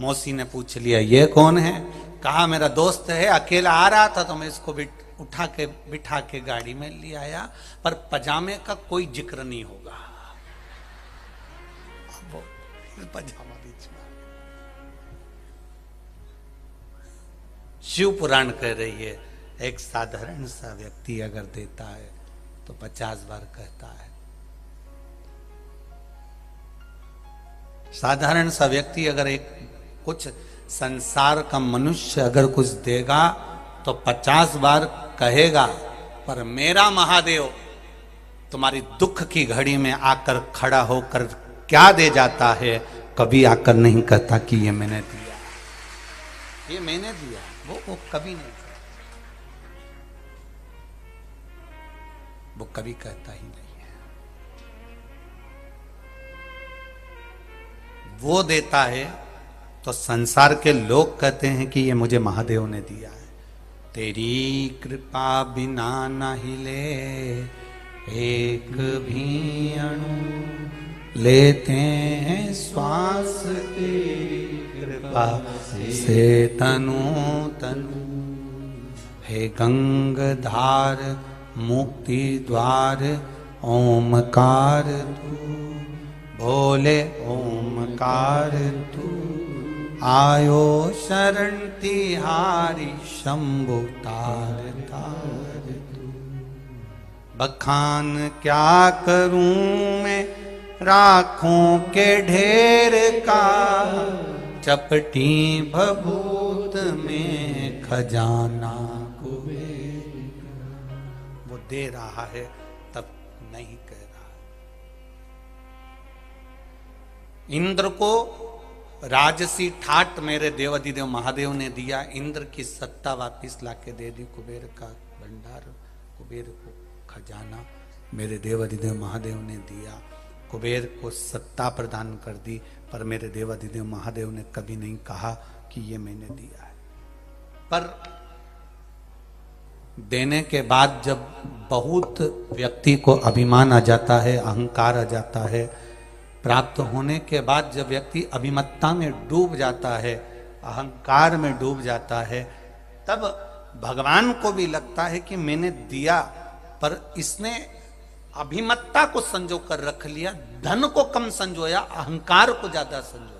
मौसी ने पूछ लिया ये कौन है? कहा मेरा दोस्त है, अकेला आ रहा था तो मैं इसको उठा के बिठा के गाड़ी में ले आया, पर पजामे का कोई जिक्र नहीं होगा। अब वो पजामा बीच में। शिव पुराण कह रही है एक साधारण सा व्यक्ति अगर देता है तो 50 बार कहता है। साधारण सा व्यक्ति अगर एक कुछ संसार का मनुष्य अगर कुछ देगा तो 50 बार कहेगा, पर मेरा महादेव तुम्हारी दुख की घड़ी में आकर खड़ा होकर क्या दे जाता है? कभी आकर नहीं कहता कि ये मैंने दिया, ये मैंने दिया। वो कभी नहीं कहता, वो कभी कहता ही नहीं है। वो देता है तो संसार के लोग कहते हैं कि ये मुझे महादेव ने दिया है। तेरी कृपा बिना न हिले एक भी अणु, लेते हैं श्वास तेरी कृपा से तनु तनु। हे गंगाधार मुक्ति द्वार ओमकार तू, भोले ओमकार तू। आयो शरण तिहारी शंभु तार तार तू। बखान क्या करूं मैं राखों के ढेर का, चपटी भभूत में खजाना कुबेर का। वो दे रहा है तब नहीं कह रहा। इंद्र को राजसी ठाट मेरे देवाधिदेव महादेव ने दिया। इंद्र की सत्ता वापिस लाके दे दी। कुबेर का भंडार, कुबेर को खजाना मेरे देवाधिदेव महादेव ने दिया। कुबेर को सत्ता प्रदान कर दी, पर मेरे देवाधिदेव महादेव ने कभी नहीं कहा कि ये मैंने दिया है। पर देने के बाद जब बहुत व्यक्ति को अभिमान आ जाता है, अहंकार आ जाता है, प्राप्त होने के बाद जब व्यक्ति अभिमत्ता में डूब जाता है, अहंकार में डूब जाता है, तब भगवान को भी लगता है कि मैंने दिया, पर इसने अभिमत्ता को संजो कर रख लिया, धन को कम संजोया, अहंकार को ज्यादा संजोया।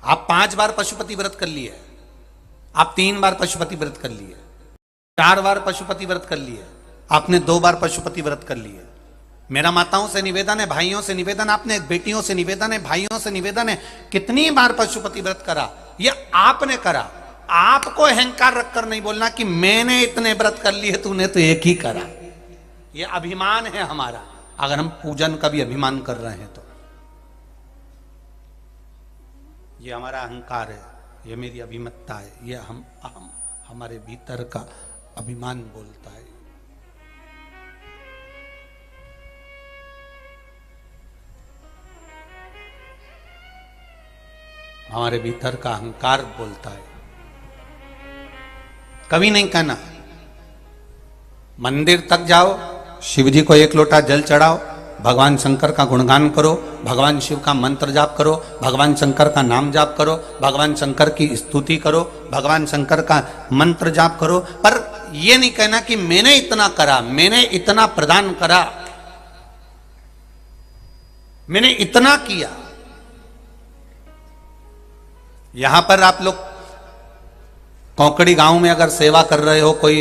आप 5 बार पशुपति व्रत कर लिए, आप 3 बार पशुपति व्रत कर लिए, 4 बार पशुपति व्रत कर लिए, आपने 2 बार पशुपति व्रत कर लिए। मेरा माताओं से निवेदन है, भाइयों से निवेदन, आपने बेटियों से निवेदन है, भाइयों से निवेदन है, कितनी बार पशुपति व्रत करा? ये आपने करा, आपको अहंकार रखकर नहीं बोलना कि मैंने इतने व्रत कर लिए, तूने तो एक ही करा। ये अभिमान है हमारा, अगर हम पूजन का भी अभिमान कर रहे हैं तो ये हमारा अहंकार है, ये मेरी अभिमत्ता है, ये हम हमारे भीतर का अभिमान बोलता है। हमारे भीतर का अहंकार बोलता है। कभी नहीं कहना मंदिर तक जाओ, शिव जी को एक लोटा जल चढ़ाओ, भगवान शंकर का गुणगान करो, भगवान शिव का मंत्र जाप करो, भगवान शंकर का नाम जाप करो, भगवान शंकर की स्तुति करो, भगवान शंकर का मंत्र जाप करो, पर यह नहीं कहना कि मैंने इतना करा, मैंने इतना प्रदान करा, मैंने इतना किया। यहां पर आप लोग कौकड़ी गांव में अगर सेवा कर रहे हो, कोई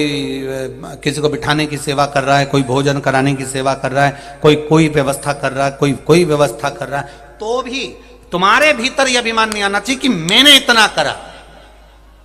किसी को बिठाने की सेवा कर रहा है, कोई भोजन कराने की सेवा कर रहा है, कोई व्यवस्था कर रहा है, कोई व्यवस्था कर रहा है, तो भी तुम्हारे भीतर यह अभिमान नहीं आना चाहिए कि मैंने इतना करा।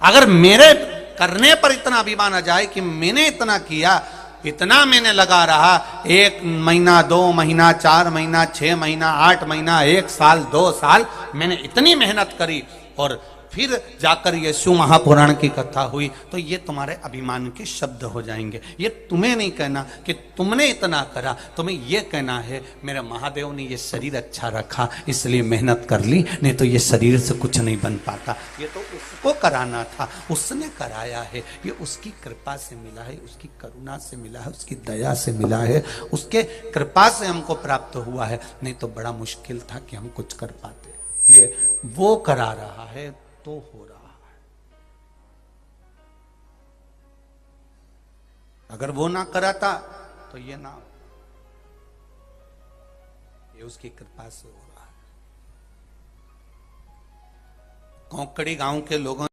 अगर मेरे करने पर इतना अभिमान आ जाए कि मैंने इतना किया, इतना मैंने लगा रहा, 1 महीना 2 महीना 4 महीना 6 महीना 8 महीना 1 साल 2 साल मैंने इतनी मेहनत करी और फिर जाकर यीशु महापुराण की कथा हुई, तो ये तुम्हारे अभिमान के शब्द हो जाएंगे। ये तुम्हें नहीं कहना कि तुमने इतना करा, तुम्हें ये कहना है मेरे महादेव ने ये शरीर अच्छा रखा इसलिए मेहनत कर ली, नहीं तो ये शरीर से कुछ नहीं बन पाता। ये तो उसको कराना था, उसने कराया है, ये उसकी कृपा से मिला है, उसकी करुणा से मिला है, उसकी दया से मिला है, उसके कृपा से हमको प्राप्त हुआ है, नहीं तो बड़ा मुश्किल था कि हम कुछ कर पाते। ये वो करा रहा है तो हो रहा है। अगर वो ना कराता तो ये ना, ये उसकी कृपा से हो रहा है। कौकड़ी गांव के लोगों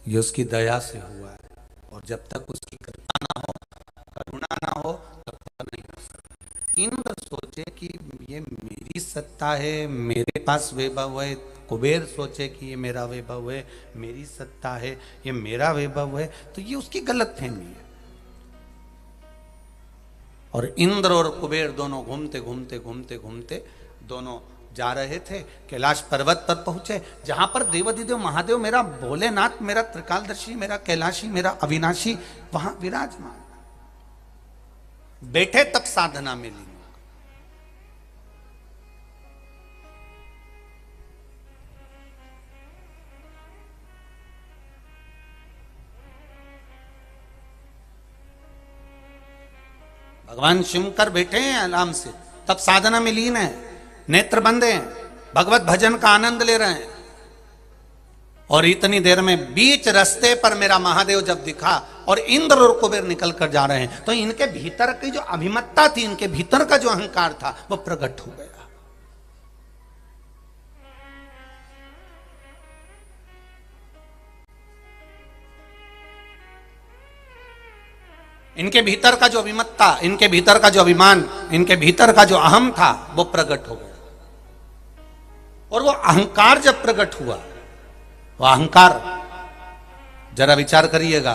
ये उसकी दया से हुआ है, और जब तक उसकी कृपा ना हो, करुणा ना हो, तब तक नहीं हो सकता। इंद्र सोचे कि ये मेरी सत्ता है, मेरे पास वैभव है, कुबेर सोचे कि ये मेरा वैभव है, मेरी सत्ता है, ये मेरा वैभव है, तो ये उसकी गलतफहमी है। और इंद्र और कुबेर दोनों घूमते घूमते घूमते घूमते दोनों जा रहे थे, कैलाश पर्वत पर पहुंचे, जहां पर देवाधिदेव महादेव, मेरा भोलेनाथ, मेरा त्रिकालदर्शी, मेरा कैलाशी, मेरा अविनाशी वहां विराजमान बैठे। तब साधना में लीन। भगवान शंकर बैठे हैं आराम से, तब साधना में लीन है, नेत्र बंद हैं, भगवत भजन का आनंद ले रहे हैं। और इतनी देर में बीच रास्ते पर मेरा महादेव जब दिखा और इंद्र और कुबेर निकल कर जा रहे हैं, तो इनके भीतर की जो अभिमत्ता थी, इनके भीतर का जो अहंकार था, वो प्रकट हो गया। इनके भीतर का जो अभिमत्ता, इनके भीतर का जो अभिमान, इनके भीतर का जो अहम था, वो प्रकट हो गया। और वो अहंकार जब प्रकट हुआ, वो अहंकार, जरा विचार करिएगा,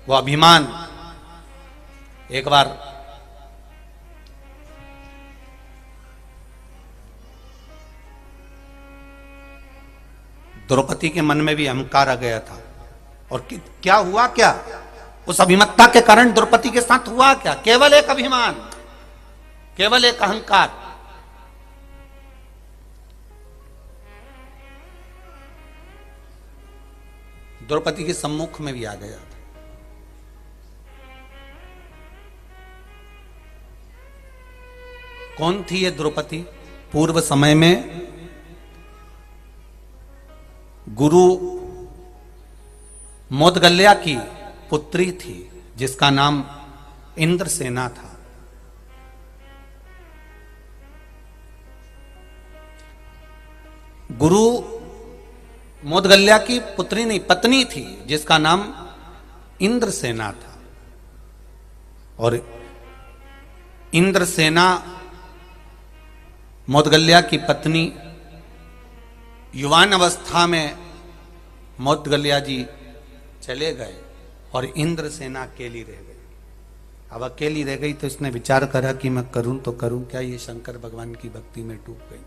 वो अभिमान, एक बार द्रौपदी के मन में भी अहंकार आ गया था। और क्या हुआ, क्या उस अभिमत्ता के कारण द्रौपदी के साथ हुआ क्या? केवल एक अभिमान, केवल एक अहंकार। द्रौपदी के सम्मुख में भी आ गया था। कौन थी ये द्रौपदी? पूर्व समय में गुरु मोदगल्या की पुत्री थी जिसका नाम इंद्रसेना था। गुरु मोदगल्या की पुत्री नहीं, पत्नी थी जिसका नाम इंद्रसेना था। और इंद्रसेना मोदगल्या की पत्नी युवान अवस्था में मोदगल्या जी चले गए और इंद्रसेना अकेली रह गई। अब अकेली रह गई तो इसने विचार करा कि मैं करूं तो करूं क्या। ये शंकर भगवान की भक्ति में डूब गई।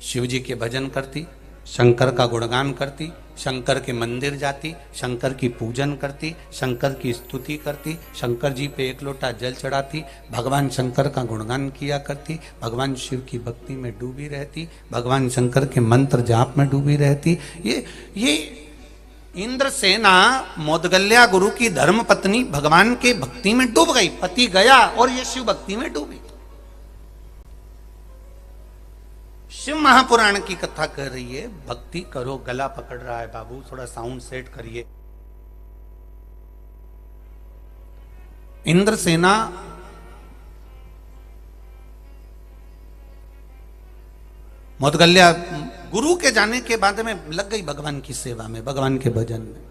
शिव जी के भजन करती, शंकर का गुणगान करती, शंकर के मंदिर जाती, शंकर की पूजन करती, शंकर की स्तुति करती, शंकर जी पे एक लोटा जल चढ़ाती, भगवान शंकर का गुणगान किया करती, भगवान शिव की भक्ति में डूबी रहती, भगवान शंकर के मंत्र जाप में डूबी रहती। ये इंद्रसेना मोदगल्या गुरु की धर्म पत्नी भगवान के भक्ति में डूब गई। पति गया और ये शिव भक्ति में डूबी। शिव महापुराण की कथा कर रही है, भक्ति करो। गला पकड़ रहा है बाबू, थोड़ा साउंड सेट करिए। इंद्रसेना मोदगल्या गुरु के जाने के बाद में लग गई भगवान की सेवा में, भगवान के भजन में।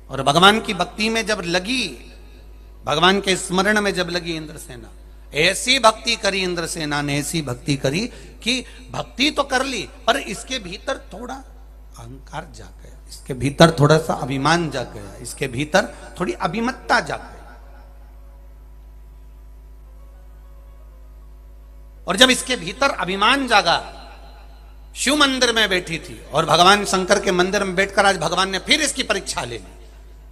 और भगवान की भक्ति में जब लगी, भगवान के स्मरण में जब लगी इंद्रसेना, ऐसी भक्ति करी इंद्रसेना ने, ऐसी भक्ति करी कि भक्ति तो कर ली पर इसके भीतर थोड़ा अहंकार जाग गया, इसके भीतर थोड़ा सा अभिमान जाग गया, इसके भीतर थोड़ी अभिमत्ता जाग गई। और जब इसके भीतर अभिमान जागा, शिव मंदिर में बैठी थी और भगवान शंकर के मंदिर में बैठकर आज भगवान ने फिर इसकी परीक्षा ले ली।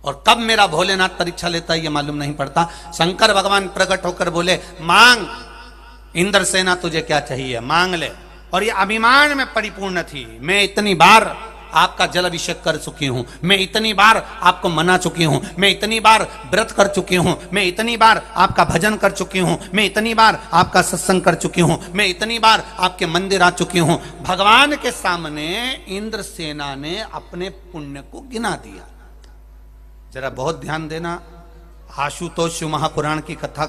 और कब मेरा भोलेनाथ परीक्षा लेता है ये मालूम नहीं पड़ता। शंकर भगवान प्रकट होकर बोले, मांग इंद्रसेना, तुझे क्या चाहिए मांग ले। और ये अभिमान में परिपूर्ण थी। मैं इतनी बार आपका जल अभिषेक कर चुकी हूं, मैं इतनी बार आपको मना चुकी हूं, मैं इतनी बार व्रत कर चुकी हूं, मैं इतनी बार आपका भजन कर चुकी हूं, मैं इतनी बार आपका सत्संग कर चुकी हूं, मैं इतनी बार आपके मंदिर आ चुकी हूं। भगवान के सामने इंद्रसेना ने अपने पुण्य को गिना दिया। जरा बहुत ध्यान देना, आशुतोष शिव महापुराण की कथा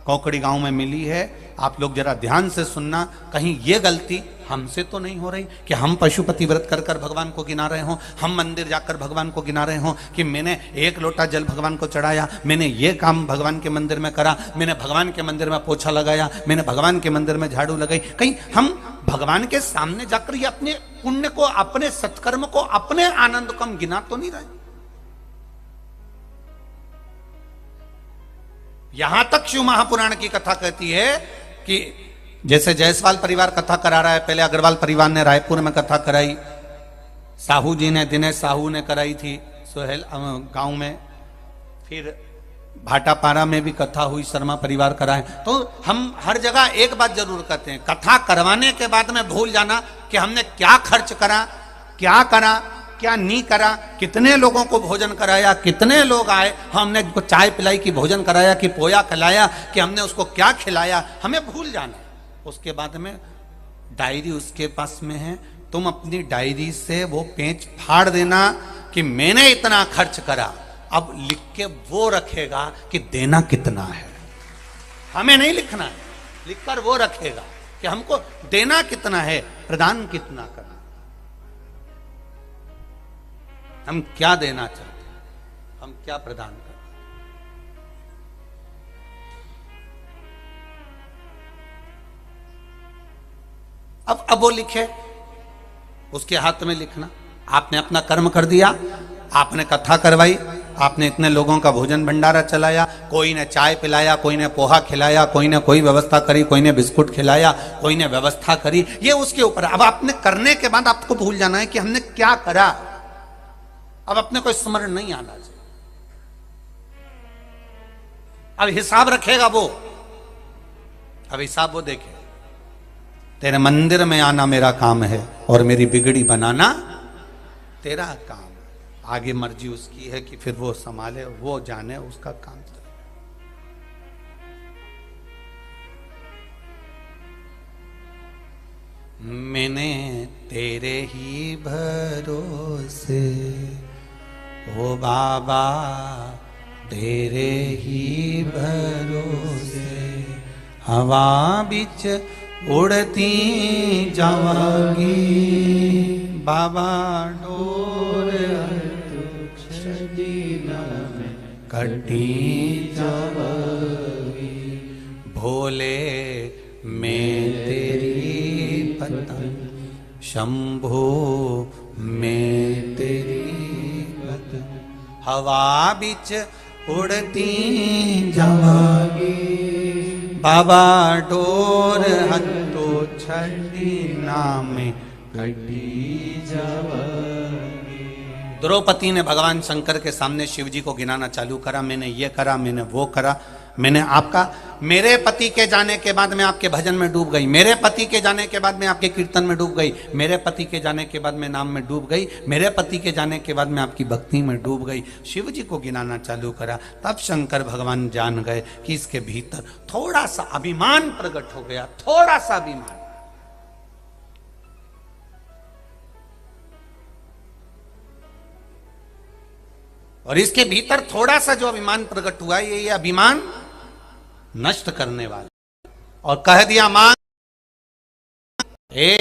कोकड़ी गांव में मिली है। आप लोग जरा ध्यान से सुनना, कहीं ये गलती हमसे तो नहीं हो रही कि हम पशुपति व्रत कर कर भगवान को गिना रहे हों, हम मंदिर जाकर भगवान को गिना रहे हों कि मैंने एक लोटा जल भगवान को चढ़ाया, मैंने ये काम भगवान के मंदिर में करा, मैंने भगवान के मंदिर में पोछा लगाया, मैंने भगवान के मंदिर में झाड़ू लगाई। कहीं हम भगवान के सामने जाकर ये अपने पुण्य को, अपने सत्कर्म को, अपने आनंद को हम गिना तो नहीं रहे। यहां तक शिव महापुराण की कथा कहती है कि जैसे जायसवाल परिवार कथा करा रहा है, पहले अग्रवाल परिवार ने रायपुर में कथा कराई, साहू जी ने, दिनेश साहू ने कराई थी सोहेल गांव में, फिर भाटापारा में भी कथा हुई, शर्मा परिवार कराए। तो हम हर जगह एक बात जरूर कहते हैं, कथा करवाने के बाद में भूल जाना कि हमने क्या खर्च करा, क्या करा, क्या नहीं करा, कितने लोगों को भोजन कराया, कितने लोग आए, हमने उनको चाय पिलाई कि भोजन कराया, कि पोया खिलाया, कि हमने उसको क्या खिलाया, हमें भूल जाना। उसके बाद में डायरी उसके पास में है, तुम अपनी डायरी से वो पेज फाड़ देना कि मैंने इतना खर्च करा। अब लिख के वो रखेगा कि देना कितना है, हमें नहीं लिखना है, लिखकर वो रखेगा कि हमको देना कितना है, प्रदान कितना करना, हम क्या देना चाहते हैं, हम क्या प्रदान करते हैं। अब वो लिखे, उसके हाथ में लिखना। आपने अपना कर्म कर दिया, आपने कथा करवाई, आपने इतने लोगों का भोजन भंडारा चलाया, कोई ने चाय पिलाया, कोई ने पोहा खिलाया, कोई ने कोई व्यवस्था करी, कोई ने बिस्कुट खिलाया, कोई ने व्यवस्था करी, ये उसके ऊपर। अब आपने करने के बाद आपको भूल जाना है कि हमने क्या करा। अब अपने को स्मरण नहीं आना चाहिए। अब हिसाब रखेगा वो, अब हिसाब वो देखे। तेरे मंदिर में आना मेरा काम है और मेरी बिगड़ी बनाना तेरा काम है। आगे मर्जी उसकी है कि फिर वो संभाले, वो जाने, उसका काम। मैंने तेरे ही भरोसे, ओ बाबा तेरे ही भरोसे, हवा बिच उड़ती जावागी, बाबा डोर कटी जावागी, भोले मैं तेरी पतंग, शंभो मैं तेरी पतंग, हवा बिच उड़ती जावागी, बाबा डोर हत्तो छड़ी नाम कटी जावागी। द्रौपदी ने भगवान शंकर के सामने शिव जी को गिनाना चालू करा, मैंने ये करा, मैंने वो करा, मैंने आपका, मेरे पति के जाने के बाद मैं आपके भजन में डूब गई, मेरे पति के जाने के बाद मैं आपके कीर्तन में डूब गई, मेरे पति के जाने के बाद मैं नाम में डूब गई, मेरे पति के जाने के बाद मैं आपकी भक्ति में डूब गई। शिव जी को गिनाना चालू करा, तब शंकर भगवान जान गए कि इसके भीतर थोड़ा सा अभिमान प्रकट हो गया, थोड़ा सा अभिमान। और इसके भीतर थोड़ा सा जो अभिमान प्रकट हुआ, ये अभिमान नष्ट करने वाला। और कह दिया मांग, ए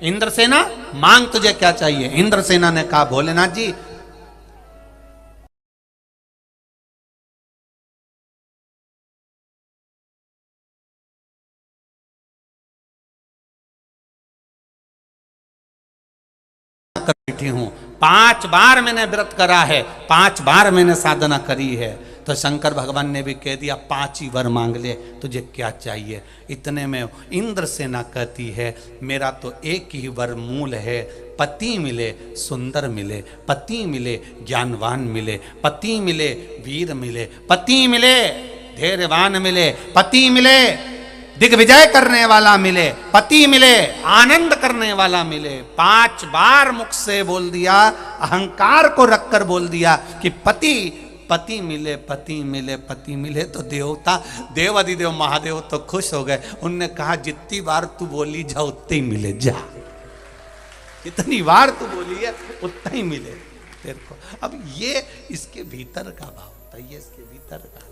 इंद्रसेना मांग तुझे क्या चाहिए। इंद्रसेना ने कहा भोलेनाथ जी कर बैठी हूं, 5 बार मैंने व्रत करा है, 5 बार मैंने साधना करी है। तो शंकर भगवान ने भी कह दिया 5 ही वर मांग ले, तुझे क्या चाहिए। इतने में इंद्रसेना कहती है मेरा तो एक ही वर मूल है, पति मिले सुंदर मिले, पति मिले ज्ञानवान मिले, पति मिले वीर मिले, पति मिले धैर्यवान मिले, पति मिले दिग्विजय करने वाला मिले, पति मिले आनंद करने वाला मिले। 5 बार मुख से बोल दिया, अहंकार को रखकर बोल दिया कि पति पति मिले, पति मिले, पति मिले। तो देवता देव अधिदेव महादेव तो खुश हो गए। उनने कहा जितनी बार तू बोली जा उतने ही मिले, जा जितनी बार तू बोली है उतना ही मिले तेरे को। अब ये इसके भीतर का भाव होता है, ये इसके भीतर का,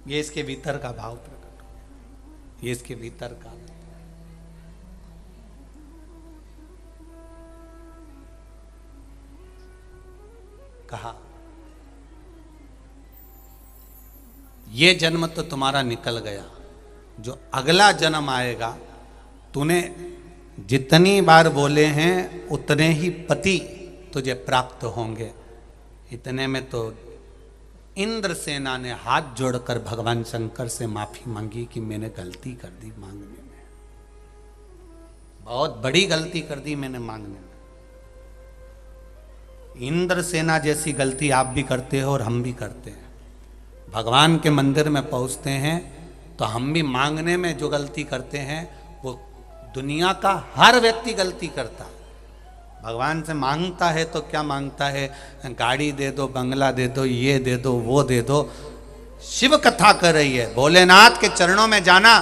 ये इसके भीतर का भाव प्रकट हो, ये इसके भीतर का। कहा ये जन्म तो तुम्हारा निकल गया, जो अगला जन्म आएगा तूने जितनी बार बोले हैं उतने ही पति तुझे प्राप्त होंगे। इतने में तो इंद्रसेना ने हाथ जोड़कर भगवान शंकर से माफी मांगी कि मैंने गलती कर दी मांगने में, बहुत बड़ी गलती कर दी मैंने मांगने में। इंद्रसेना जैसी गलती आप भी करते हो और हम भी करते हैं। भगवान के मंदिर में पहुंचते हैं तो हम भी मांगने में जो गलती करते हैं वो दुनिया का हर व्यक्ति गलती करता है। भगवान से मांगता है तो क्या मांगता है, गाड़ी दे दो, बंगला दे दो, ये दे दो, वो दे दो। शिव कथा कर रही है, भोलेनाथ के चरणों में जाना,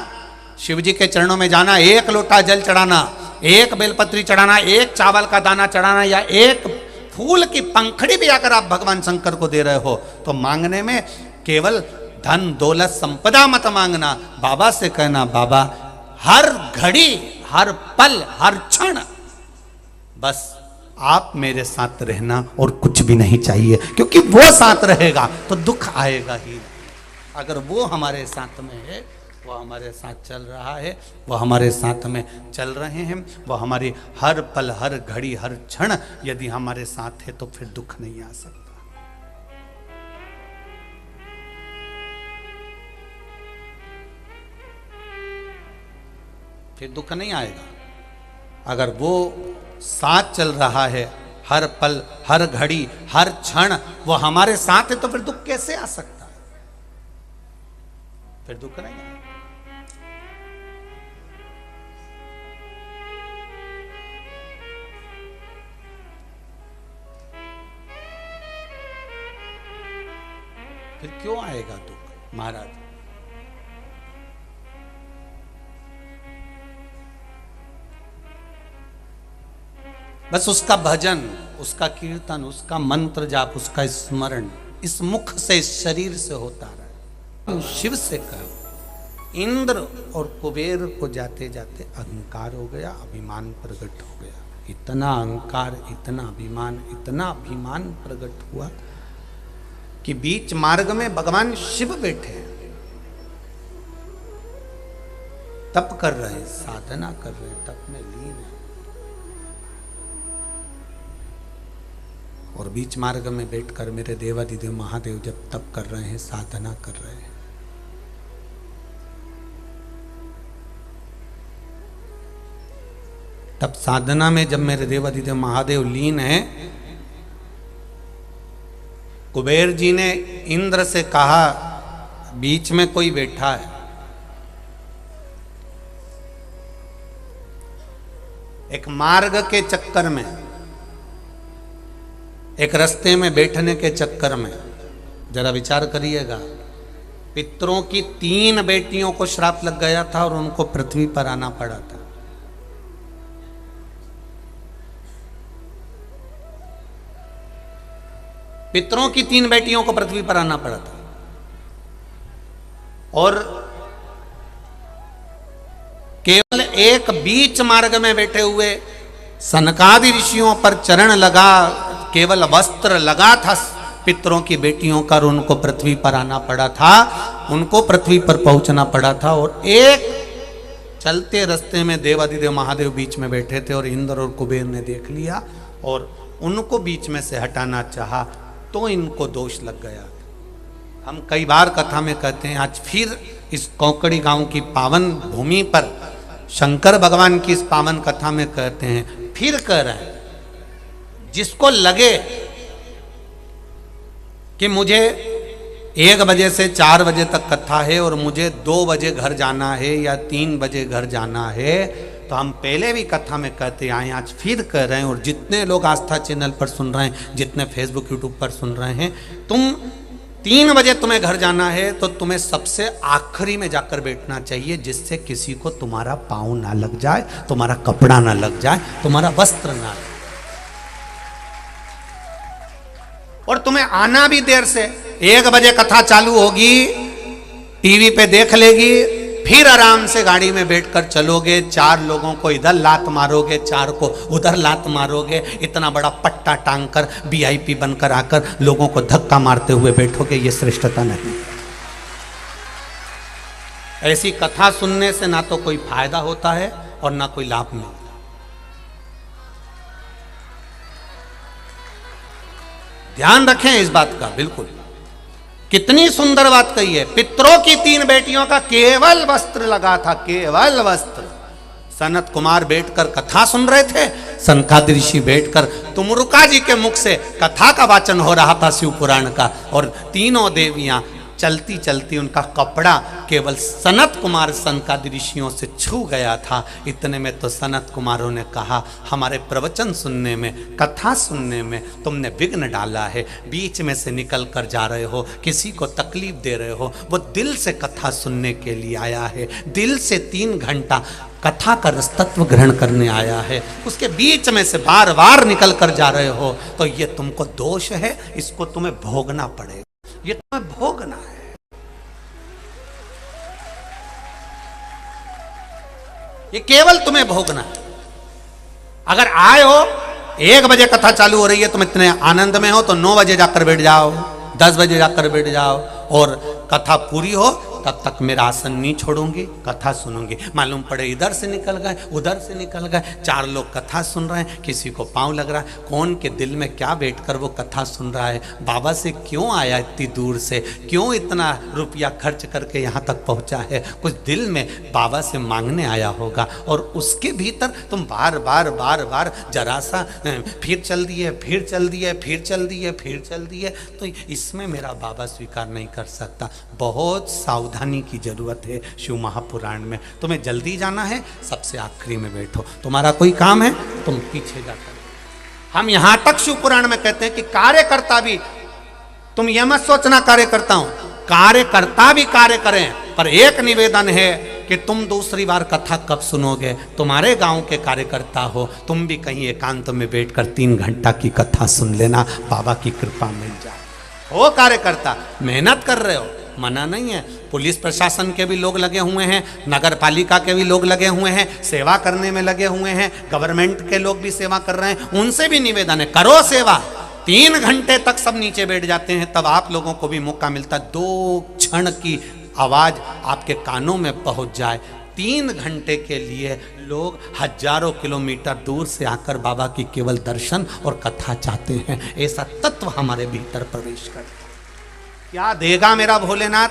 शिव जी के चरणों में जाना, 1 लोटा जल चढ़ाना, 1 बेलपत्री चढ़ाना, 1 चावल का दाना चढ़ाना या 1 फूल की पंखड़ी भी अगर आप भगवान शंकर को दे रहे हो तो मांगने में केवल धन दौलत संपदा मत मांगना। बाबा से कहना बाबा हर घड़ी हर पल हर क्षण बस आप मेरे साथ रहना और कुछ भी नहीं चाहिए, क्योंकि वो साथ रहेगा तो दुख आएगा ही। अगर वो हमारे साथ में है, वो हमारे साथ चल रहा है, वो हमारे साथ में चल रहे हैं, वो हमारी हर पल हर घड़ी हर क्षण यदि हमारे साथ है तो फिर दुख नहीं आ सकता। फिर दुख नहीं आएगा। अगर वो साथ चल रहा है हर पल हर घड़ी हर क्षण, वो हमारे साथ है तो फिर दुख कैसे आ सकता है? फिर दुख नहीं आएगा। फिर क्यों आएगा दुख महाराज। बस उसका भजन, उसका कीर्तन, उसका मंत्र जाप, उसका स्मरण इस मुख से, इस शरीर से होता रहा। शिव से कहो, इंद्र और कुबेर को जाते जाते अहंकार हो गया, अभिमान प्रकट हो गया। इतना अहंकार, इतना अभिमान प्रकट हुआ कि बीच मार्ग में भगवान शिव बैठे हैं, तप कर रहे हैं, साधना कर रहे हैं, तप में लीन है। और बीच मार्ग में बैठकर मेरे देवाधिदेव महादेव जब तप कर रहे हैं, साधना कर रहे हैं, तब साधना में जब मेरे देवाधिदेव महादेव लीन हैं, कुबेर जी ने इंद्र से कहा बीच में कोई बैठा है। एक मार्ग के चक्कर में, एक रास्ते में बैठने के चक्कर में, जरा विचार करिएगा, पितरों की 3 बेटियों को श्राप लग गया था और उनको पृथ्वी पर आना पड़ा था। पितरों की 3 बेटियों को पृथ्वी पर आना पड़ा था और केवल एक बीच मार्ग में बैठे हुए सनकादि ऋषियों पर चरण लगा, केवल वस्त्र लगा था पितरों की बेटियों का, और उनको पृथ्वी पर आना पड़ा था, उनको पृथ्वी पर पहुंचना पड़ा था। और एक चलते रास्ते में देवाधिदेव महादेव बीच में बैठे थे और इंद्र और कुबेर ने देख लिया और उनको बीच में से हटाना चाहा, तो इनको दोष लग गया। हम कई बार कथा में कहते हैं, आज फिर इस कोकड़ी गांव की पावन भूमि पर शंकर भगवान की इस पावन कथा में कहते हैं, फिर कह रहे हैं, जिसको लगे कि मुझे 1 बजे से 4 बजे तक कथा है और मुझे 2 बजे घर जाना है या 3 बजे घर जाना है, तो हम पहले भी कथा में कहते आए, आज फिर कह रहे हैं। और जितने लोग आस्था चैनल पर सुन रहे हैं, जितने फेसबुक यूट्यूब पर सुन रहे हैं, तुम 3 बजे तुम्हें घर जाना है तो तुम्हें सबसे आखिरी में जाकर बैठना चाहिए, जिससे किसी को तुम्हारा पाँव ना लग जाए, तुम्हारा कपड़ा ना लग जाए, तुम्हारा वस्त्र ना लगे। और तुम्हें आना भी देर से, 1 बजे कथा चालू होगी, टीवी पे देख लेगी, फिर आराम से गाड़ी में बैठकर चलोगे, 4 लोगों को इधर लात मारोगे, 4 को उधर लात मारोगे, इतना बड़ा पट्टा टांग कर वीआईपी बनकर आकर लोगों को धक्का मारते हुए बैठोगे, ये श्रेष्ठता नहीं। ऐसी कथा सुनने से ना तो कोई फायदा होता है और ना कोई लाभ मिलता। ध्यान रखें इस बात का, बिल्कुल। कितनी सुंदर बात कही है, पितरों की 3 बेटियों का केवल वस्त्र लगा था, केवल वस्त्र। सनत कुमार बैठकर कथा सुन रहे थे, सनकादि ऋषि बैठकर तुमरुका जी के मुख से कथा का वाचन हो रहा था शिव पुराण का, और तीनों देवियां चलती चलती उनका कपड़ा केवल सनत कुमार सनकादि ऋषियों से छू गया था। इतने में तो सनत कुमारों ने कहा, हमारे प्रवचन सुनने में, कथा सुनने में तुमने विघ्न डाला है, बीच में से निकल कर जा रहे हो, किसी को तकलीफ दे रहे हो। वो दिल से कथा सुनने के लिए आया है, दिल से 3 घंटा कथा का रसतत्व ग्रहण करने आया है, उसके बीच में से बार बार निकल कर जा रहे हो, तो ये तुमको दोष है, इसको तुम्हें भोगना पड़ेगा, ये तुम्हें भोगना है। ये केवल तुम्हें भोगना है। अगर आए हो, 1 बजे कथा चालू हो रही है, तुम इतने आनंद में हो, तो 9 बजे जाकर बैठ जाओ, 10 बजे जाकर बैठ जाओ, और कथा पूरी हो तब तक मेरा आसन नहीं छोड़ूंगी, कथा सुनूंगी। मालूम पड़े इधर से निकल गए, उधर से निकल गए, 4 लोग कथा सुन रहे हैं, किसी को पाँव लग रहा है, कौन के दिल में क्या बैठकर वो कथा सुन रहा है, बाबा से क्यों आया इतनी दूर से, क्यों इतना रुपया खर्च करके यहाँ तक पहुँचा है, कुछ दिल में बाबा से मांगने आया होगा। और उसके भीतर तुम बार बार बार बार जरा सा फिर चल दिए, फिर चल दिए, फिर चल दिए, फिर चल दिए, तो इसमें मेरा बाबा स्वीकार नहीं कर सकता। बहुत सावधानी की जरूरत है शिव महापुराण में। तुम्हें जल्दी जाना है, सबसे आखिरी में बैठो, तुम्हारा कोई काम है तुम पीछे जाकर। हम यहां तक शिव पुराण में कहते हैं कि कार्यकर्ता भी तुम यह मत सोचना कार्य करता हूं, कार्यकर्ता भी कार्य करें, पर एक निवेदन है कि तुम दूसरी बार कथा कब सुनोगे? तुम्हारे गांव के कार्यकर्ता हो, तुम भी कहीं एकांत में बैठकर 3 घंटा की कथा सुन लेना, बाबा की कृपा मिल जाए। हो कार्यकर्ता, मेहनत कर रहे हो, मना नहीं है। पुलिस प्रशासन के भी लोग लगे हुए हैं, नगर पालिका के भी लोग लगे हुए हैं, सेवा करने में लगे हुए हैं, गवर्नमेंट के लोग भी सेवा कर रहे हैं, उनसे भी निवेदन है करो सेवा। 3 घंटे तक सब नीचे बैठ जाते हैं, तब आप लोगों को भी मौका मिलता 2 क्षण की आवाज आपके कानों में पहुंच जाए। 3 घंटे के लिए लोग हजारों किलोमीटर दूर से आकर बाबा की केवल दर्शन और कथा चाहते हैं। ऐसा तत्व हमारे भीतर प्रवेश करता है। क्या देगा मेरा भोलेनाथ,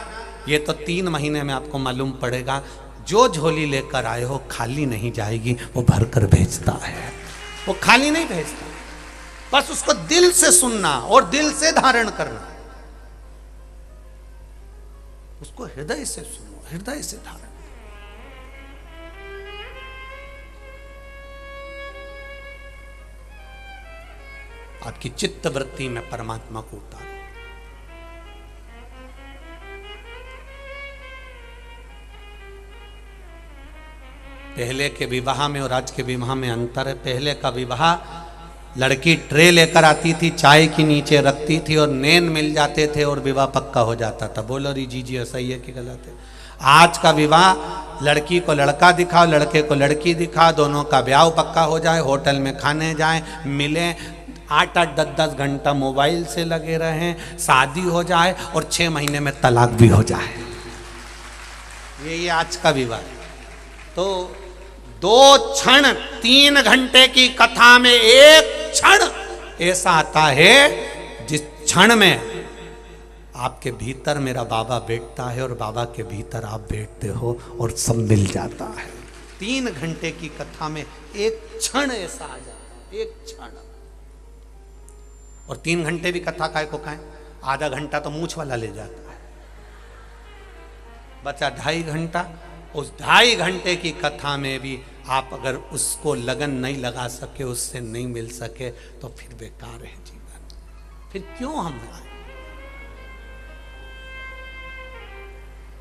ये तो 3 महीने में आपको मालूम पड़ेगा। जो झोली लेकर आए हो खाली नहीं जाएगी, वो भरकर भेजता है, वो खाली नहीं भेजता। बस उसको दिल से सुनना और दिल से धारण करना, उसको हृदय से सुनो, हृदय से धारण। आपकी चित्त वृत्ति में परमात्मा को उतारो। पहले के विवाह में और आज के विवाह में अंतर है। पहले का विवाह लड़की ट्रे लेकर आती थी, चाय की नीचे रखती थी और नैन मिल जाते थे और विवाह पक्का हो जाता था। बोलो री जी सही है कि गलत है? आज का विवाह लड़की को लड़का दिखाओ, लड़के को लड़की दिखाओ, दोनों का ब्याह पक्का हो जाए, होटल में खाने जाएं, मिलें, 8-8, 10-10 घंटा मोबाइल से लगे रहें, शादी हो जाए और 6 महीने में तलाक भी हो जाए। ये आज का विवाह है। तो 2 क्षण 3 घंटे की कथा में 1 क्षण ऐसा आता है जिस क्षण में आपके भीतर मेरा बाबा बैठता है और बाबा के भीतर आप बैठते हो और सब मिल जाता है। 3 घंटे की कथा में 1 क्षण ऐसा आ जाता है, 1 क्षण। और 3 घंटे भी कथा काय को खाएं, आधा घंटा तो मूछ वाला ले जाता है, बचा 2.5 घंटा। उस 2.5 घंटे की कथा में भी आप अगर उसको लगन नहीं लगा सके, उससे नहीं मिल सके, तो फिर बेकार है जीवन। फिर क्यों हम आए?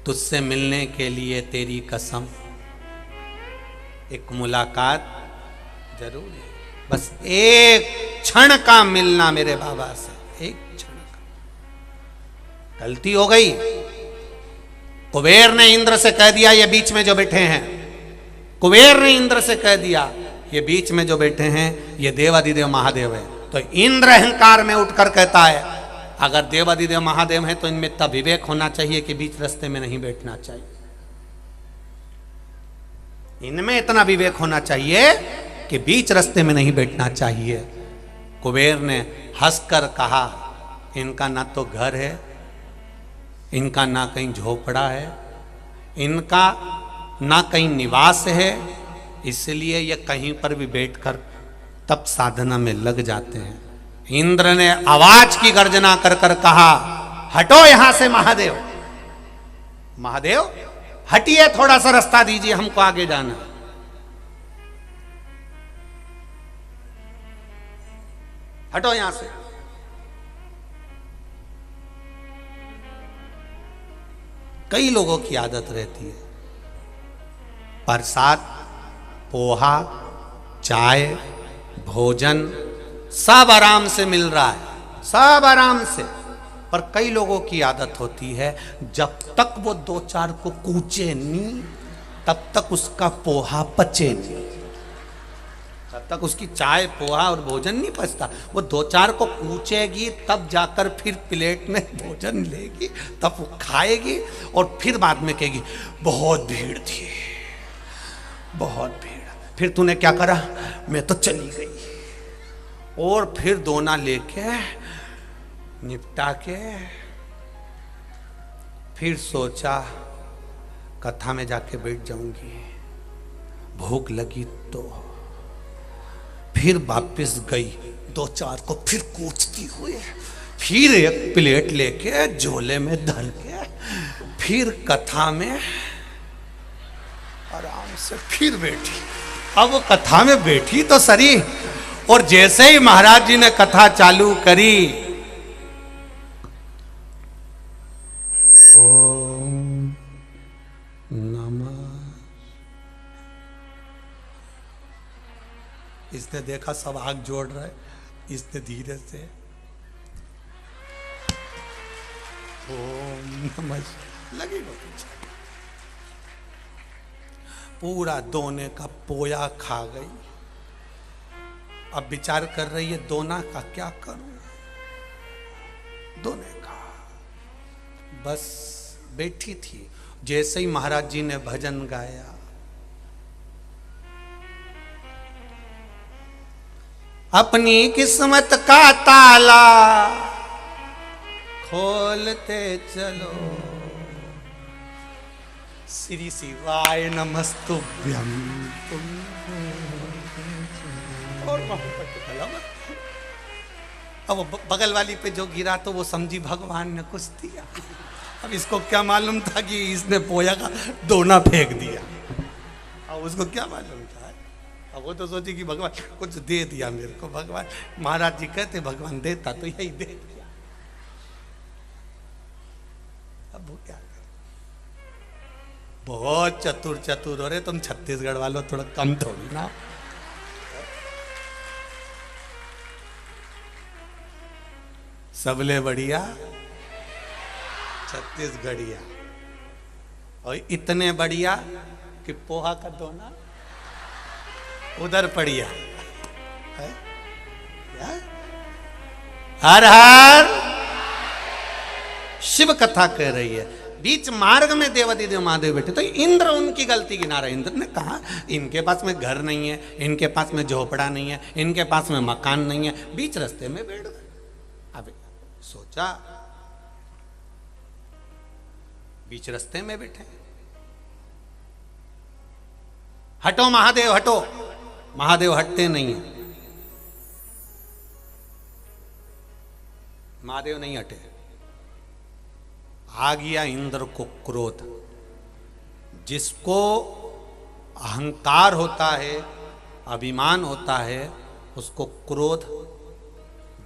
तुझसे मिलने के लिए तेरी कसम, एक मुलाकात जरूर है। बस 1 क्षण का मिलना मेरे बाबा से, 1 क्षण का। गलती हो गई, कुबेर ने इंद्र से कह दिया ये बीच में जो बैठे हैं, कुबेर ने इंद्र से कह दिया ये बीच में जो बैठे हैं ये देवाधिदेव महादेव है। तो इंद्र अहंकार में उठकर कहता है अगर देवाधिदेव महादेव है तो इनमें इतना विवेक होना चाहिए कि बीच रास्ते में नहीं बैठना चाहिए, इनमें इतना विवेक होना चाहिए कि बीच रास्ते में नहीं बैठना चाहिए। कुबेर ने हंसकर कहा इनका ना तो घर है, इनका ना कहीं झोपड़ा है, इनका ना कहीं निवास है, इसलिए ये कहीं पर भी बैठकर तप साधना में लग जाते हैं। इंद्र ने आवाज की गर्जना कर कर कहा हटो यहां से महादेव, महादेव हटिए, थोड़ा सा रास्ता दीजिए, हमको आगे जाना। हटो यहां से। कई लोगों की आदत रहती है प्रसाद, पोहा, चाय, भोजन सब आराम से मिल रहा है, सब आराम से, पर कई लोगों की आदत होती है जब तक वो 2-4 को कूचे नहीं तब तक उसका पोहा पचे नहीं, तब तक उसकी चाय पोहा और भोजन नहीं पचता। वो 2-4 को कूचेगी तब जाकर फिर प्लेट में भोजन लेगी, तब वो खाएगी और फिर बाद में कहेगी बहुत भीड़ थी, बहुत भीड़। फिर तूने क्या करा? मैं तो चली गई। और फिर दोना लेके निपटा के फिर सोचा कथा में जाके बैठ जाऊंगी, भूख लगी तो फिर वापस गई, 2-4 को फिर कूचती हुई, फिर एक प्लेट लेके झोले में धर के फिर कथा में आराम से फिर बैठी। अब वो कथा में बैठी तो सरी, और जैसे ही महाराज जी ने कथा चालू करी इसने देखा सब आग जोड़ रहे, इसने धीरे से ओम नमः लगी वो पीछे, पूरा दोने का पोया खा गई। अब विचार कर रही है दोना का क्या करूं, दोने का। बस बैठी थी, जैसे ही महाराज जी ने भजन गाया, अपनी किस्मत का ताला खोलते चलो, श्री शिवाय नमस्तुभ्यं तुम। और अब बगल वाली पे जो गिरा तो वो समझी भगवान ने कुछ दिया। अब इसको क्या मालूम था कि इसने पोया का दोना फेंक दिया, अब उसको क्या मालूम था। अब वो तो सोची कि भगवान कुछ दे दिया मेरे को। भगवान महाराज जी कहते भगवान देता तो यही दे दिया। अब वो क्या करे, बहुत चतुर चतुर हो रहे तुम छत्तीसगढ़ वालों, थोड़ा कम थोड़ी ना। सबले बढ़िया छत्तीसगढ़िया, और इतने बढ़िया कि पोहा का दोना उधर पड़िया है? हर हर शिव कथा कह रही है। बीच मार्ग में देवादिदेव महादेव बैठे तो इंद्र उनकी गलती गिना रहे। इंद्र ने कहा इनके पास में घर नहीं है, इनके पास में झोपड़ा नहीं है, इनके पास में मकान नहीं है, बीच रास्ते में बैठ गए। अब सोचा बीच रास्ते में बैठे, हटो महादेव हटो। महादेव हटते नहीं है, महादेव नहीं हटे। आ गया इंद्र को क्रोध। जिसको अहंकार होता है, अभिमान होता है, उसको क्रोध,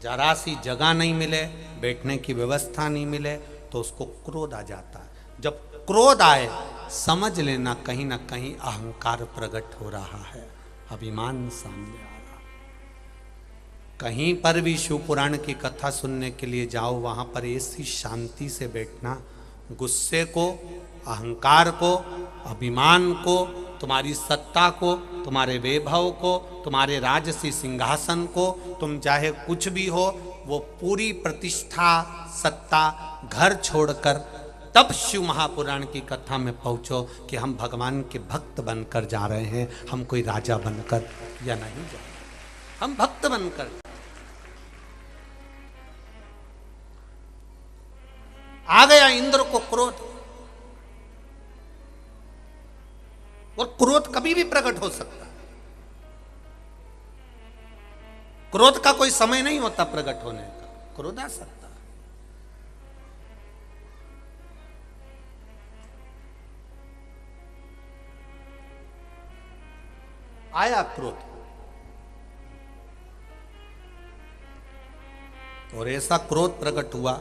जरा सी जगह नहीं मिले, बैठने की व्यवस्था नहीं मिले तो उसको क्रोध आ जाता है। जब क्रोध आए समझ लेना कहीं ना कहीं अहंकार प्रकट हो रहा है, अभिमान सामने आ रहा। कहीं पर भी शिव पुराण की कथा सुनने के लिए जाओ, वहां पर ऐसी शांति से बैठना, गुस्से को, अहंकार को, अभिमान को, तुम्हारी सत्ता को, तुम्हारे वैभव को, तुम्हारे राजसी सिंहासन को, तुम चाहे कुछ भी हो, वो पूरी प्रतिष्ठा सत्ता घर छोड़कर तब शिव महापुराण की कथा में पहुंचो कि हम भगवान के भक्त बनकर जा रहे हैं, हम कोई राजा बनकर या नहीं जा रहे, हम भक्त बनकर। आ गया इंद्र को क्रोध, और क्रोध कभी भी प्रकट हो सकता है। क्रोध का कोई समय नहीं होता प्रकट होने का, क्रोध आ सकता। आया क्रोध, और ऐसा क्रोध प्रकट हुआ,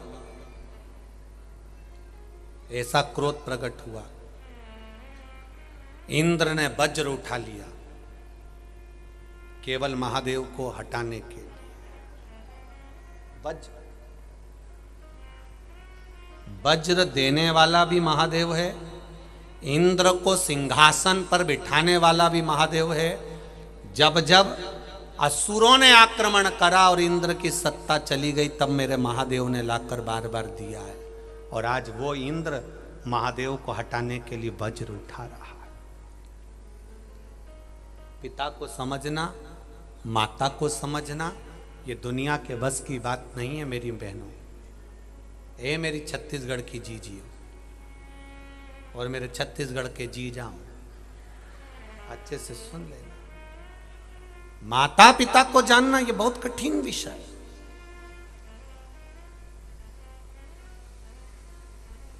ऐसा क्रोध प्रकट हुआ, इंद्र ने वज्र उठा लिया केवल महादेव को हटाने के लिए। वज्र, वज्र देने वाला भी महादेव है, इंद्र को सिंहासन पर बिठाने वाला भी महादेव है। जब जब असुरों ने आक्रमण करा और इंद्र की सत्ता चली गई, तब मेरे महादेव ने लाकर बार बार दिया है, और आज वो इंद्र महादेव को हटाने के लिए वज्र उठा रहा है। पिता को समझना, माता को समझना, ये दुनिया के बस की बात नहीं है मेरी बहनों। ए मेरी छत्तीसगढ़ की जीजियो और मेरे छत्तीसगढ़ के जी जाओ, अच्छे से सुन लेना। माता पिता को जानना ये बहुत कठिन विषय है।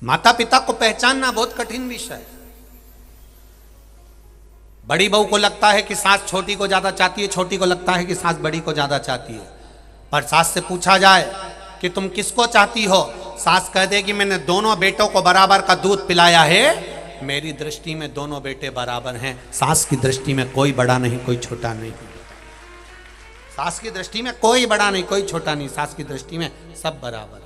माता पिता को पहचानना बहुत कठिन विषय है। बड़ी बहू को लगता है कि सास छोटी को ज्यादा चाहती है, छोटी को लगता है कि सास बड़ी को ज्यादा चाहती है। पर सास से पूछा जाए कि तुम किसको चाहती हो, सास कह देगी मैंने दोनों बेटों को बराबर का दूध पिलाया है, मेरी दृष्टि में दोनों बेटे बराबर हैं। सास की दृष्टि में कोई बड़ा नहीं, कोई छोटा नहीं। सास की दृष्टि में कोई बड़ा नहीं, कोई छोटा नहीं, सास की दृष्टि में सब बराबर।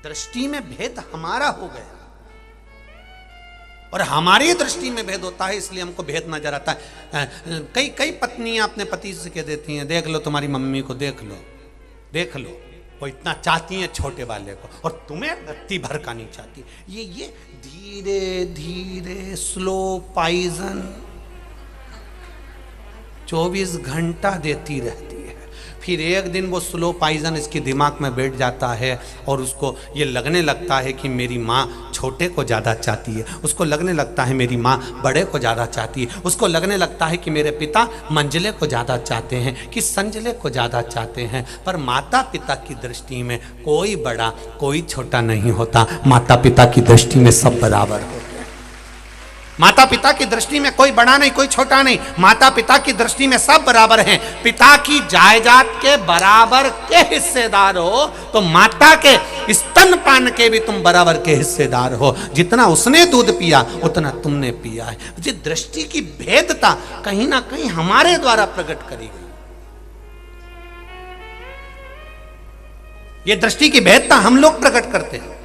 दृष्टि में भेद हमारा हो गया और हमारी दृष्टि में भेद होता है, इसलिए हमको भेद नजर आता है। कई कई पत्नियां अपने पति से कह देती हैं, देख लो तुम्हारी मम्मी को, देख लो देख लो, वो इतना चाहती हैं छोटे वाले को और तुम्हें रत्ती भर का नहीं चाहती। ये धीरे धीरे स्लो पॉइजन 24 घंटा देती रहती है। फिर एक दिन वो स्लो पॉइजन इसके दिमाग में बैठ जाता है और उसको ये लगने लगता है कि मेरी माँ छोटे को ज़्यादा चाहती है, उसको लगने लगता है मेरी माँ बड़े को ज़्यादा चाहती है, उसको लगने लगता है कि मेरे पिता मंझले को ज़्यादा चाहते हैं कि संजले को ज़्यादा चाहते हैं। पर माता पिता की दृष्टि में कोई बड़ा कोई छोटा नहीं होता, माता पिता की दृष्टि में सब बराबर होते हैं। माता पिता की दृष्टि में कोई बड़ा नहीं कोई छोटा नहीं, माता पिता की दृष्टि में सब बराबर हैं। पिता की जायदाद के बराबर के हिस्सेदार हो तो माता के स्तनपान के भी तुम बराबर के हिस्सेदार हो। जितना उसने दूध पिया उतना तुमने पिया है। ये दृष्टि की भेदता कहीं ना कहीं हमारे द्वारा प्रकट करी गई। ये दृष्टि की भेदता हम लोग प्रकट करते हैं।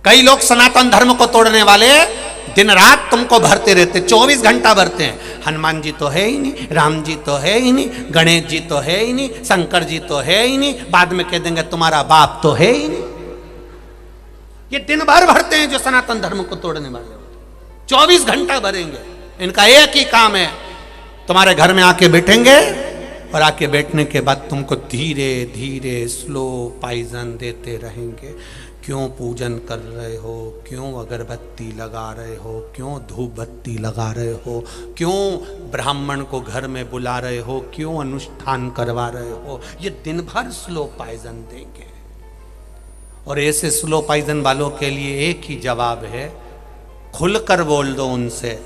कई लोग सनातन धर्म को तोड़ने वाले दिन रात तुमको भरते रहते, 24 घंटा भरते हैं। हनुमान जी तो है ही नहीं, राम जी तो है ही नहीं, गणेश जी तो है ही नहीं, शंकर जी तो है ही नहीं, बाद में कह देंगे तुम्हारा बाप तो है ही नहीं। ये दिन भर भरते हैं जो सनातन धर्म को तोड़ने वाले होते, 24 घंटा भरेंगे। इनका एक ही काम है, तुम्हारे घर में आके बैठेंगे और आके बैठने के बाद तुमको धीरे धीरे स्लो पॉइजन देते रहेंगे। क्यों पूजन कर रहे हो, क्यों अगरबत्ती लगा रहे हो, क्यों धूप बत्ती लगा रहे हो, क्यों ब्राह्मण को घर में बुला रहे हो, क्यों अनुष्ठान करवा रहे हो। ये दिन भर स्लो पॉइजन देंगे। और ऐसे स्लो पॉइजन वालों के लिए एक ही जवाब है, खुलकर बोल दो उनसे,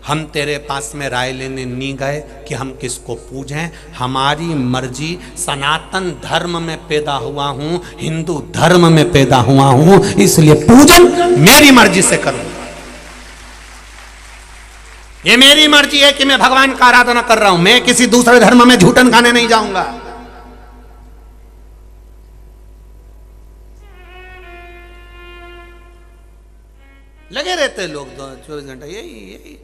हम तेरे पास में राय लेने नहीं गए कि हम किसको पूजें, हमारी मर्जी। सनातन धर्म में पैदा हुआ हूं, हिंदू धर्म में पैदा हुआ हूं, इसलिए पूजन मेरी मर्जी से करूंगा। ये मेरी मर्जी है कि मैं भगवान का आराधना कर रहा हूं, मैं किसी दूसरे धर्म में झूठन खाने नहीं जाऊंगा। लगे रहते लोग 24 घंटा यही।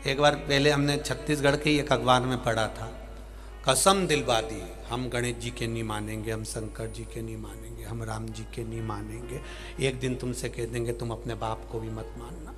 एक बार पहले हमने छत्तीसगढ़ के एक अखबार में पढ़ा था, कसम दिलवा दी, हम गणेश जी के नहीं मानेंगे, हम शंकर जी के नहीं मानेंगे, हम राम जी के नहीं मानेंगे। एक दिन तुमसे कह देंगे तुम अपने बाप को भी मत मानना।